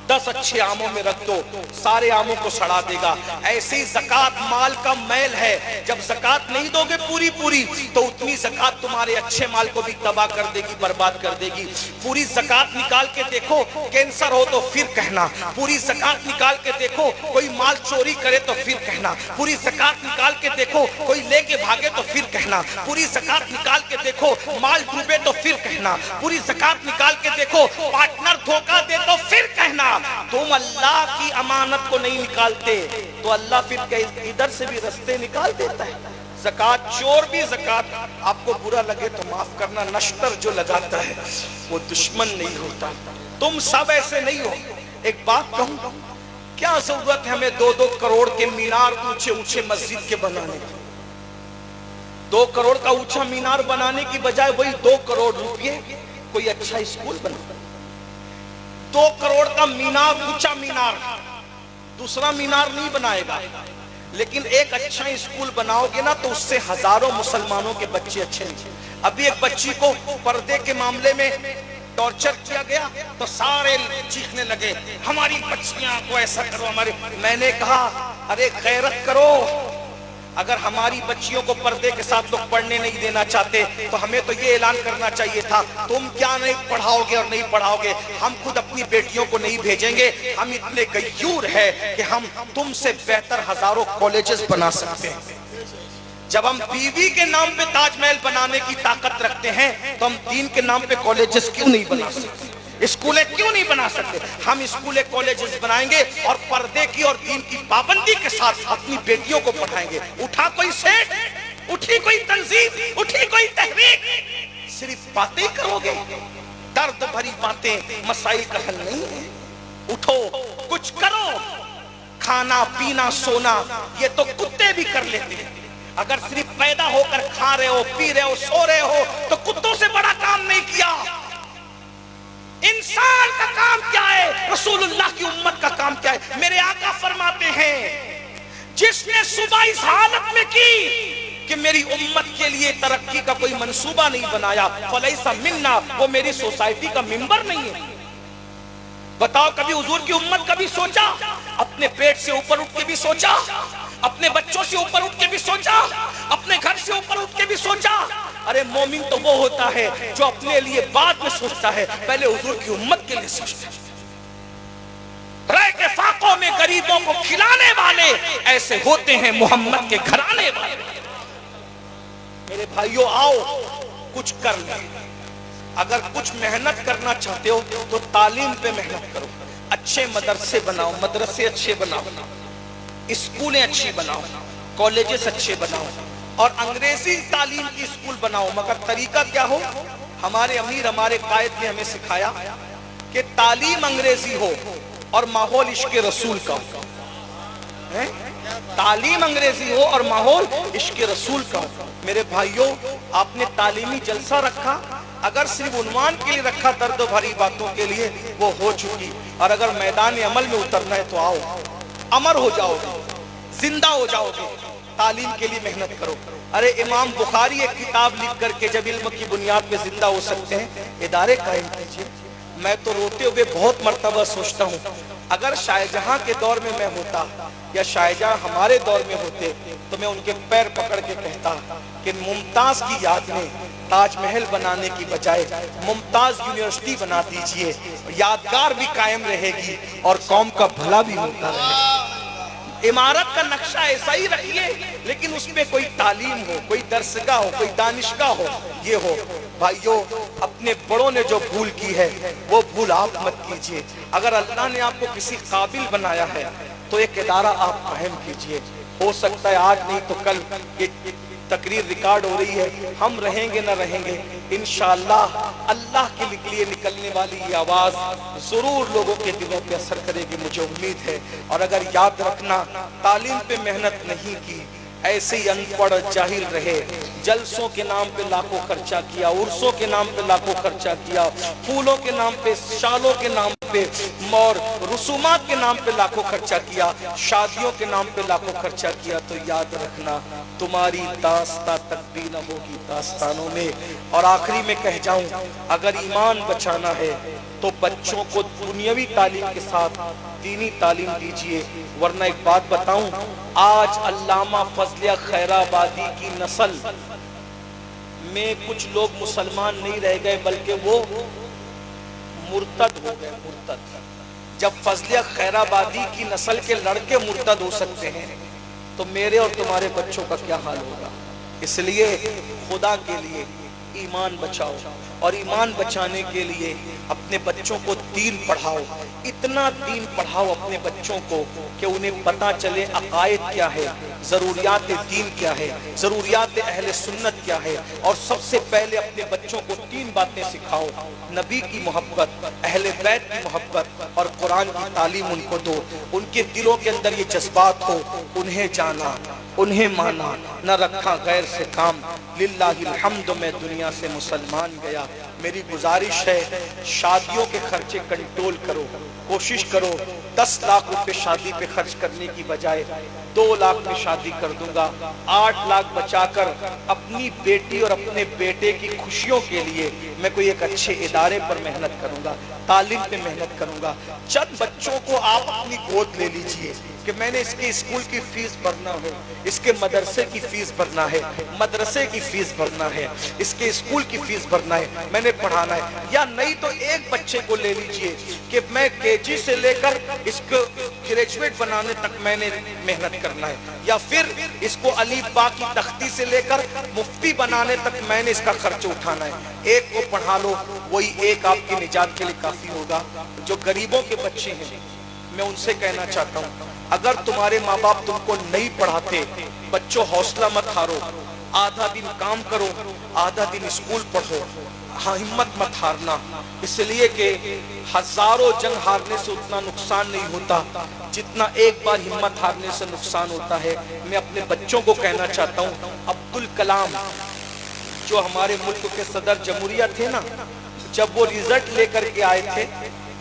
10 اچھے آموں میں رکھ دو، سارے آموں کو سڑا دے گا. ایسی زکوٰۃ مال کا میل ہے. جب زکوٰۃ نہیں دو گے پوری تو اتنی زکوٰۃ تمہارے اچھے مال کو بھی تباہ کر دے گی، برباد کر دے گی. پوری زکوٰۃ نکال کے دیکھو، کینسر ہو تو پھر کہنا. پوری زکوٰۃ نکال کے دیکھو، کوئی مال چوری کرے تو پھر کہنا. پوری زکوٰۃ نکال کے دیکھو، کوئی لے کے بھاگے تو پھر کہنا. پوری زکوٰۃ نکال کے دیکھو، مال ڈوبے تو پھر کہنا. پوری زکوٰۃ نکال کے دیکھو، پارٹنر دھوکہ دے تو پھر کہنا. تم اللہ کی امانت کو نہیں نکالتے تو اللہ پھر ادھر سے بھی رستے نکال دیتا ہے. زکوٰۃ چور بھی، زکوٰۃ آپ کو برا لگے تو معاف کرنا، نشتر جو لگاتا ہے وہ دشمن نہیں ہوتا. تم سب ایسے نہیں ہو. ایک بات کہوں، کیا ضرورت ہے ہمیں 2 کروڑ کے مینار اونچے مسجد کے بنانے کی؟ 2 کروڑ کا اونچا مینار بنانے کی بجائے وہی 2 کروڑ روپے کوئی اچھا اسکول بنا. 2 کروڑ کا مینار، اونچا مینار، دوسرا مینار نہیں بنائے گا. لیکن ایک اچھا اسکول بناؤ گے نا تو اس سے ہزاروں مسلمانوں کے بچے اچھے نہیں. ابھی ایک بچی کو پردے کے معاملے میں ٹارچر کیا گیا تو سارے چیخنے لگے، ہماری بچیاں کو ایسا کرو، ہمارے. میں نے کہا ارے غیرت کرو. اگر ہماری بچیوں کو پردے کے ساتھ لوگ پڑھنے نہیں دینا چاہتے تو ہمیں تو یہ اعلان کرنا چاہیے تھا، تم کیا نہیں پڑھاؤ گے اور نہیں پڑھاؤ گے، ہم خود اپنی بیٹیوں کو نہیں بھیجیں گے. ہم اتنے غیور ہیں کہ ہم تم سے بہتر ہزاروں کالجز بنا سکتے ہیں. جب ہم بیوی کے نام پہ تاج محل بنانے کی طاقت رکھتے ہیں تو ہم دین کے نام پہ کالجز کیوں نہیں بنا سکتے، اسکولیں کیوں نہیں بنا سکتے؟ ہم اسکولیں کالجز بنائیں گے اور پردے کی اور دین کی پابندی کے ساتھ اپنی بیٹیوں کو پڑھائیں گے. اٹھا کوئی سیٹ، اٹھی کوئی تنظیم، اٹھی کوئی تحریک، صرف باتیں کرو گے، درد بھری باتیں مسائل کا حل نہیں ہے. اٹھو، کچھ کرو. کھانا پینا سونا یہ تو کتے بھی کر لیتے ہیں. اگر صرف پیدا ہو کر کھا رہے ہو، پی رہے ہو، سو رہے ہو تو کتوں سے بڑا کام نہیں کیا. انسان کا کام کیا ہے؟ رسول اللہ کی امت کا کام کیا ہے؟ میرے آقا فرماتے ہیں جس نے صبح اس حالت میں کی کہ میری امت کے لیے ترقی کا کوئی منصوبہ نہیں بنایا، فلیس منا، وہ میری سوسائٹی کا ممبر نہیں ہے۔ بتاؤ کبھی حضور کی امت کبھی سوچا؟ اپنے پیٹ سے اوپر اٹھ کے بھی سوچا، اپنے بچوں سے اوپر اٹھ کے بھی سوچا، اپنے گھر سے اوپر اٹھ کے بھی سوچا؟ ارے مومن تو وہ ہوتا ہے جو اپنے لیے بعد میں سوچتا ہے، پہلے حضور کی امت کے لیے سوچتا ہے۔ رہ کے فاقوں میں غریبوں کو کھلانے والے ایسے ہوتے ہیں محمد کے گھرانے والے۔ میرے بھائیو آؤ کچھ کر لیں۔ اگر کچھ محنت کرنا چاہتے ہو تو تعلیم پہ محنت کرو، اچھے مدرسے بناؤ، مدرسے اچھے بناؤ، اسکولیں اچھی بناؤ، کالجز اچھے بناؤ، اور انگریزی تعلیم کی اسکول بناؤ۔ مگر طریقہ کیا ہو؟ ہمارے امیر، ہمارے قائد نے ہمیں سکھایا کہ تعلیم انگریزی ہو اور ماحول عشق رسول کا ہو۔ تعلیم انگریزی ہو اور ماحول عشق رسول کا ہو۔ میرے بھائیوں، آپ نے تعلیمی جلسہ رکھا، اگر صرف عنوان کے لیے رکھا درد و بھری باتوں کے لیے، وہ ہو چکی، اور اگر میدان عمل میں اترنا ہے تو آؤ، امر ہو جاؤ گے، زندہ ہو جاؤ گے۔ تعلیم کے لیے محنت کرو۔ ارے امام بخاری ایک کتاب لکھ کر کے جب علم کی بنیاد پہ زندہ ہو سکتے ہیں، ادارے قائم کیجئے۔ میں تو روتے ہوئے بہت مرتبہ سوچتا ہوں، اگر شاہ جہاں کے دور میں میں ہوتا یا شاہ جہاں ہمارے دور میں ہوتے تو میں ان کے پیر پکڑ کے کہتا کہ ممتاز کی یاد میں تاج محل بنانے کی بجائے ممتاز یونیورسٹی بنا دیجئے، یادگار بھی قائم رہے گی اور قوم کا بھلا بھی ہوتا رہے گا۔ عمارت کا نقشہ ایسا ہی رکھیے، لیکن اس میں کوئی تعلیم ہو، کوئی درسگاہ ہو، کوئی دانشگاہ ہو، یہ ہو۔ بھائیو، اپنے بڑوں نے جو بھول کی ہے وہ بھول آپ مت کیجئے۔ اگر اللہ نے آپ کو کسی قابل بنایا ہے تو ایک ادارہ آپ قائم کیجئے۔ ہو سکتا ہے آج نہیں تو کل یہ تقریر ریکارڈ ہو رہی ہے، ہم رہیں گے نہ رہیں گے، انشاءاللہ اللہ کے لیے نکلنے والی یہ آواز ضرور لوگوں کے دلوں پہ اثر کرے گی، مجھے امید ہے۔ اور اگر یاد رکھنا، تعلیم پہ محنت نہیں کی، ایسے ہی ان پڑھ جاہل رہے، جلسوں کے نام پہ لاکھوں خرچہ کیا، عرسوں کے نام پہ لاکھوں خرچہ کیا، پھولوں کے نام پہ، شالوں کے نام پہ اور رسومات کے نام پہ لاکھوں خرچہ کیا، شادیوں کے نام پہ لاکھوں خرچہ کیا، تو یاد رکھنا تمہاری داستان تک بھی نہ ہوگی داستانوں میں۔ اور آخری میں کہہ جاؤں، اگر ایمان بچانا ہے تو بچوں کو دنیاوی تعلیم کے ساتھ دینی تعلیم دیجئے۔ ورنہ ایک بات بتاؤں، آج علامہ فضلیہ خیرآبادی کی نسل میں کچھ لوگ مسلمان نہیں رہ گئے بلکہ وہ مرتد ہو گئے، مرتد۔ جب فضلیہ خیرآبادی کی نسل کے لڑکے مرتد ہو سکتے ہیں تو میرے اور تمہارے بچوں کا کیا حال ہوگا؟ اس لیے خدا کے لیے ایمان بچاؤ، اور ایمان بچانے کے لیے اپنے بچوں کو دین پڑھاؤ، اتنا دین پڑھاؤ اپنے بچوں کو کہ انہیں پتا چلے عقائد کیا ہے، ضروریات دین کیا ہے، ضروریات اہل سنت کیا ہے۔ اور سب سے پہلے اپنے بچوں کو 3 باتیں سکھاؤ: نبی کی محبت، اہل بیت کی محبت، اور قرآن کی تعلیم ان کو دو۔ ان کے دلوں کے اندر یہ جذبات ہو، انہیں جانا، انہیں مانا، نہ رکھا غیر سے کام۔ للہ الحمد، میں دنیا سے مسلمان گیا۔ میری گزارش ہے، شادیوں کے خرچے کنٹرول کرو، کوشش کرو 10 لاکھ روپے شادی پہ خرچ کرنے کی بجائے 2 لاکھ میں شادی کر دوں گا، 8 لاکھ بچا کر اپنی بیٹی اور اپنے بیٹے کی خوشیوں کے لیے میں کوئی ایک اچھے ادارے پر محنت کروں گا، تعلیم پہ محنت کروں گا۔ چند بچوں کو آپ اپنی گود لے لیجئے کہ میں نے اس کے اسکول کی فیس بھرنا ہے، اس کے مدرسے کی فیس بھرنا ہے، مدرسے کی فیس بھرنا ہے، اس کے اسکول کی فیس بھرنا ہے، میں نے پڑھانا ہے۔ یا نہیں تو ایک بچے کو لے لیجئے کہ میں KG سے لے کر اس کو گریجویٹ بنانے تک میں نے محنت کرنا ہے، یا پھر اس کو علی با کی تختی سے لے کر مفتی بنانے تک میں نے اس کا خرچ اٹھانا ہے۔ ایک کو پڑھا لو، وہی ایک آپ کی نجات کے لیے کافی ہوگا۔ جو غریبوں کے بچے ہیں، میں ان سے کہنا چاہتا ہوں، اگر تمہارے ماں باپ تم کو نہیں پڑھاتے، بچوں حوصلہ مت ہارو، آدھا دن کام کرو، آدھا دن اسکول پڑھو، ہمت مت ہارنا، اس لیے کہ ہزاروں جنگ ہارنے سے اتنا نقصان نہیں ہوتا جتنا ایک بار ہمت ہارنے سے نقصان ہوتا ہے۔ میں اپنے بچوں کو کہنا چاہتا ہوں، عبدالکلام جو ہمارے ملک کے صدر جمہوریہ تھے نا، جب وہ رزلٹ لے کر کے آئے تھے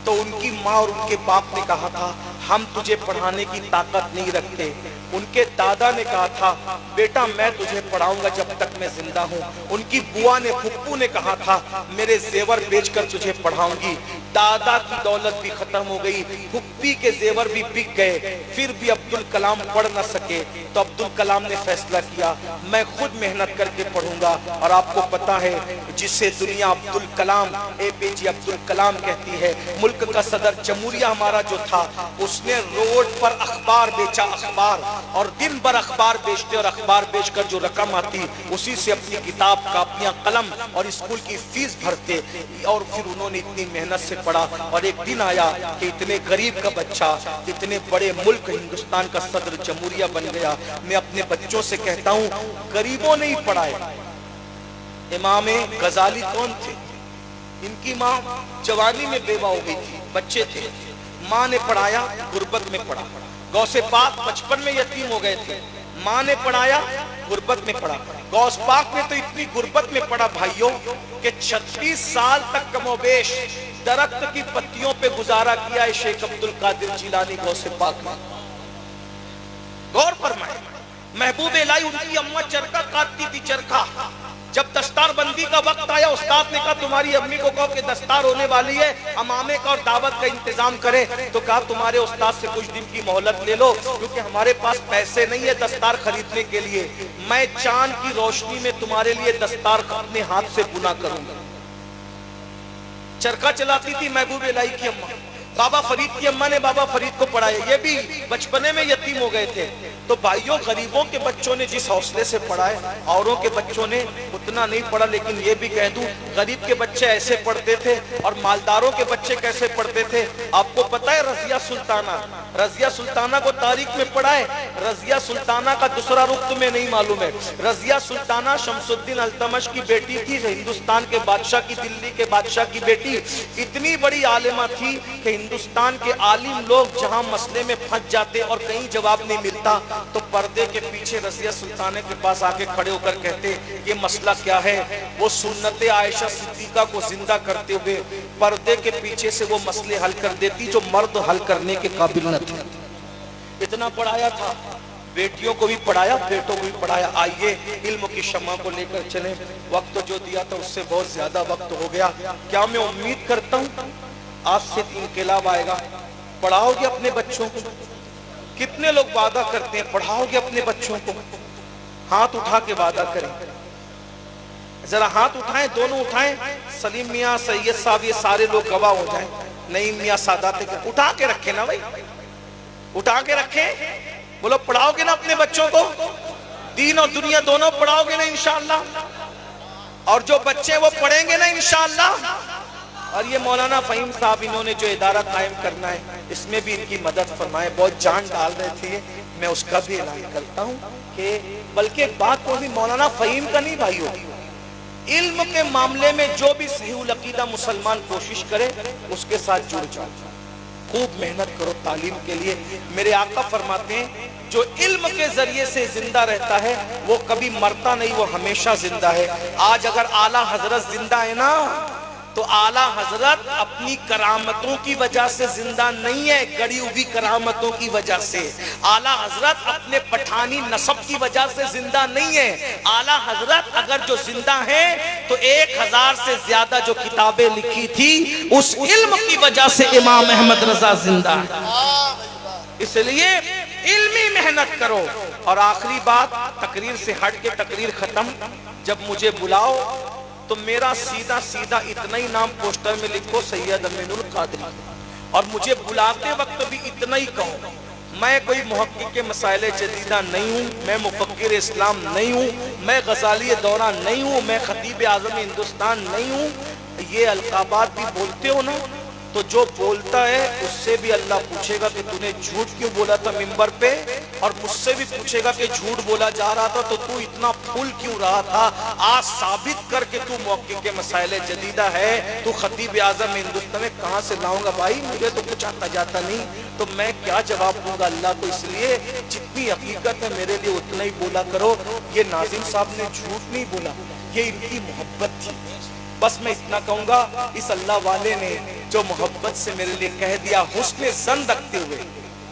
تو ان کی ماں اور ان کے باپ نے کہا تھا ہم تجھے پڑھانے کی طاقت نہیں رکھتے۔ ان کے دادا نے کہا تھا بیٹا میں تجھے پڑھاؤں گا جب تک میں زندہ ہوں۔ ان کی بوا نے پھپھو نے کہا تھا میرے زیور بیچ کر تجھے پڑھاؤں گی۔ دادا کی دولت بھی ختم ہو گئی، پھپھی کے زیور بھی بک گئے، پھر بھی عبدالکلام پڑھ نہ سکے۔ تو عبدالکلام نے فیصلہ کیا میں خود محنت کر کے پڑھوں گا۔ اور آپ کو پتا ہے جسے دنیا عبدالکلام اے پی جے عبدالکلام کہتی ہے، ملک کا صدر جمہوریہ ہمارا جو تھا، اس نے روڈ پر اخبار بیچا، اخبار، اور دن بھر اخبار بیچتے اور اخبار بیچ کر جو رقم آتی اسی سے اپنی کتاب، کاپیاں، قلم اور اسکول کی فیس بھرتے۔ اور پھر انہوں نے اتنی محنت سے پڑھا اور ایک دن آیا کہ اتنے غریب کا بچہ اتنے بڑے ملک ہندوستان کا صدر جمہوریہ بن گیا۔ میں اپنے بچوں سے کہتا ہوں غریبوں نے ہی پڑھائے۔ امام غزالی کون تھے؟ ان کی ماں جوانی میں بیوہ ہو گئی تھی، بچے تھے، ماں نے پڑھایا، غربت میں پڑھا۔ غوث پاک 55 میں یتیم ہو گئے تھے، ماں نے پڑھایا، غربت میں پڑھا۔ غوث پاک نے تو اتنی غربت میں پڑھا بھائیوں کہ 36 سال تک کم و بیش درخت کی پتیوں پہ گزارا کیا ہے شیخ عبدالقادر جیلانی غوث پاک نے۔ غور فرمائے، محبوب الہی ان کی اماں چرخہ کاٹتی تھی، چرخہ۔ جب دستار بندی کا وقت آیا استاد نے کہا تمہاری امی کو کہو کہ دستار ہونے والی ہے، امامے کا اور دعوت کا انتظام کرے۔ تو کہا تمہارے استاد سے کچھ دن کی مہلت لے لو کیونکہ ہمارے پاس پیسے نہیں ہے دستار خریدنے کے لیے، میں چاند کی روشنی میں تمہارے لیے دستار اپنے ہاتھ سے بنا کروں گا۔ چرخہ چلاتی تھی محبوب الہی کی اماں۔ بابا فرید کی اماں نے بابا فرید کو پڑھایا، یہ بھی بچپنے میں یتیم ہو گئے تھے۔ تو بھائیوں غریبوں کے بچوں نے جس حوصلے سے پڑھائے، اوروں کے بچوں نے اتنا نہیں پڑھا۔ لیکن یہ بھی کہہ دوں غریب کے بچے ایسے پڑھتے تھے اور مالداروں کے بچے کیسے پڑھتے تھے۔ آپ کو پتا ہے رضیہ سلطانہ، رضیہ سلطانہ کو تاریخ میں پڑھا ہے؟ رضیہ سلطانہ کا دوسرا رخ تمہیں نہیں معلوم ہے۔ رضیہ سلطانہ شمس الدین التمش کی بیٹی تھی، ہندوستان کے بادشاہ کی، دلی کے بادشاہ کی بیٹی۔ اتنی بڑی عالمہ تھی کہ ہندوستان کے عالم لوگ جہاں مسئلے میں پھنس جاتے اور کہیں جواب نہیں ملتا تو پردے کے پیچھے رضیہ سلطانہ کے پاس آ کے کھڑے ہو کر کہتے یہ مسئلہ کیا ہے۔ وہ سنت عائشہ صدیقہ کو زندہ کرتے ہوئے پردے کے پیچھے سے وہ مسئلے حل کر دیتی جو مرد حل کرنے کے قابل نہ تھے۔ اتنا پڑھایا تھا، بیٹیوں کو بھی پڑھایا، بیٹوں کو بھی پڑھایا۔ آئیے علم کی شمع کو لے کر چلیں۔ وقت جو دیا تھا اس سے بہت زیادہ وقت ہو گیا۔ کیا میں امید کرتا ہوں آج سے انقلاب آئے گا؟ پڑھاؤ گے اپنے بچوں کو؟ کتنے لوگ وعدہ کرتے ہیں پڑھاؤ گے اپنے بچوں کو؟ ہاتھ اٹھا کے وعدہ کریں، ذرا ہاتھ اٹھائیں، دونوں اٹھائیں۔ سلیم میاں، سید صاحب، یہ سارے لوگ گواہ ہو جائیں۔ نہیں میاں سادات اٹھا کے رکھیں نا بھائی، اٹھا کے رکھیں۔ بولو پڑھاؤ گے نا اپنے بچوں کو؟ دین اور دنیا دونوں پڑھاؤ گے نا انشاءاللہ؟ اور جو بچے وہ پڑھیں گے نا انشاءاللہ؟ اور یہ مولانا فہیم صاحب انہوں نے جو ادارہ قائم کرنا ہے اس میں بھی ان کی مدد فرمائے، بہت جان ڈال رہے تھے۔ میں اس کا بھی اعلان کرتا ہوں کہ بلکہ بات کو بھی مولانا فہیم کا نہیں بھائیو، علم کے معاملے میں جو بھی صحیح العقیدہ مسلمان کوشش کرے اس کے ساتھ جڑ جاؤ، خوب محنت کرو تعلیم کے لیے۔ میرے آقا فرماتے ہیں جو علم کے ذریعے سے زندہ رہتا ہے وہ کبھی مرتا نہیں، وہ ہمیشہ زندہ ہے۔ آج اگر اعلیٰ حضرت زندہ ہے نا تو اعلیٰ حضرت اپنی کرامتوں کی وجہ سے زندہ نہیں ہے، گڑی ہوئی کرامتوں کی وجہ سے۔ اعلیٰ حضرت اپنے پٹھانی نسب کی وجہ سے زندہ نہیں ہے۔ اعلیٰ حضرت اگر جو زندہ ہیں تو 1000 سے زیادہ جو کتابیں لکھی تھی اس علم کی وجہ سے امام احمد رضا زندہ ہے۔ اس لیے علمی محنت کرو۔ اور آخری بات، تقریر سے ہٹ کے تقریر ختم، جب مجھے بلاؤ تو میرا سیدھا سیدھا اتنا ہی نام پوسٹر میں لکھو سید امین القادری، اور مجھے بلاتے وقت بھی اتنا ہی کہو۔ میں کوئی محقق مسائل جدیدہ نہیں ہوں، میں مفکر اسلام نہیں ہوں، میں غزالی دورہ نہیں ہوں، میں خطیب اعظم ہندوستان نہیں ہوں۔ یہ القابات بھی بولتے ہو نا تو جو بولتا ہے اس سے بھی اللہ پوچھے گا کہ تو نے جھوٹ کیوں بولا تھا منبر پہ، اور مجھ سے بھی پوچھے گا کہ جھوٹ بولا جا رہا تھا تو اتنا پھول کیوں رہا تھا۔ آج ثابت کر کے تو محقق مسائل جدیدہ ہے، تو خطیب اعظم ہندوستان میں کہاں سے لاؤں گا بھائی؟ مجھے تو کچھ آتا جاتا نہیں، تو میں کیا جواب دوں گا اللہ کو؟ اس لیے جتنی حقیقت ہے میرے لیے اتنا ہی بولا کرو۔ یہ ناظم صاحب نے جھوٹ نہیں بولا، یہ ان کی محبت تھی۔ بس میں اتنا کہوں گا، اس اللہ والے نے جو محبت سے میرے لیے کہہ دیا حسن ظن رکھتے ہوئے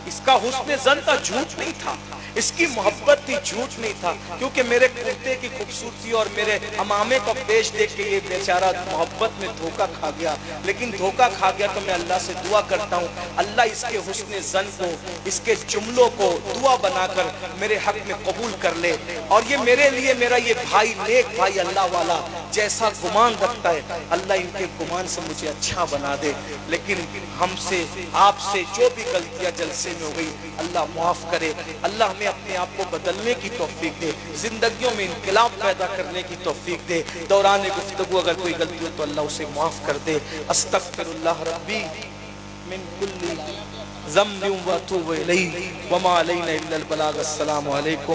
اس کا حسن زن تھا، جھوٹ نہیں تھا، اس کی محبت تھی، جھوٹ نہیں تھا، کیونکہ میرے کرتے کی خوبصورتی اور میرے امامے کو پیش دیکھ کے یہ بیچارہ محبت میں دھوکہ کھا گیا، لیکن دھوکہ کھا گیا تو میں اللہ سے دعا کرتا ہوں اللہ اس کے حسن زن کو، اس کے جملوں کو دعا بنا کر میرے حق میں قبول کر لے، اور یہ میرے لیے میرا یہ بھائی نیک بھائی اللہ والا جیسا گمان رکھتا ہے اللہ ان کے گمان سے مجھے اچھا بنا دے، لیکن ہم سے آپ سے جو بھی غلطیاں جلسے میں ہو گئی اللہ معاف کرے، اللہ ہمیں اپنے آپ کو بدلنے کی توفیق دے، زندگیوں میں انقلاب پیدا کرنے کی توفیق دے، دوران گفتگو اگر کوئی غلطی ہو تو اللہ اسے معاف کر دے، استغفر اللہ ربی من کل ذنب واتوب الیہ وما علینا الا البلاغ۔ السلام علیکم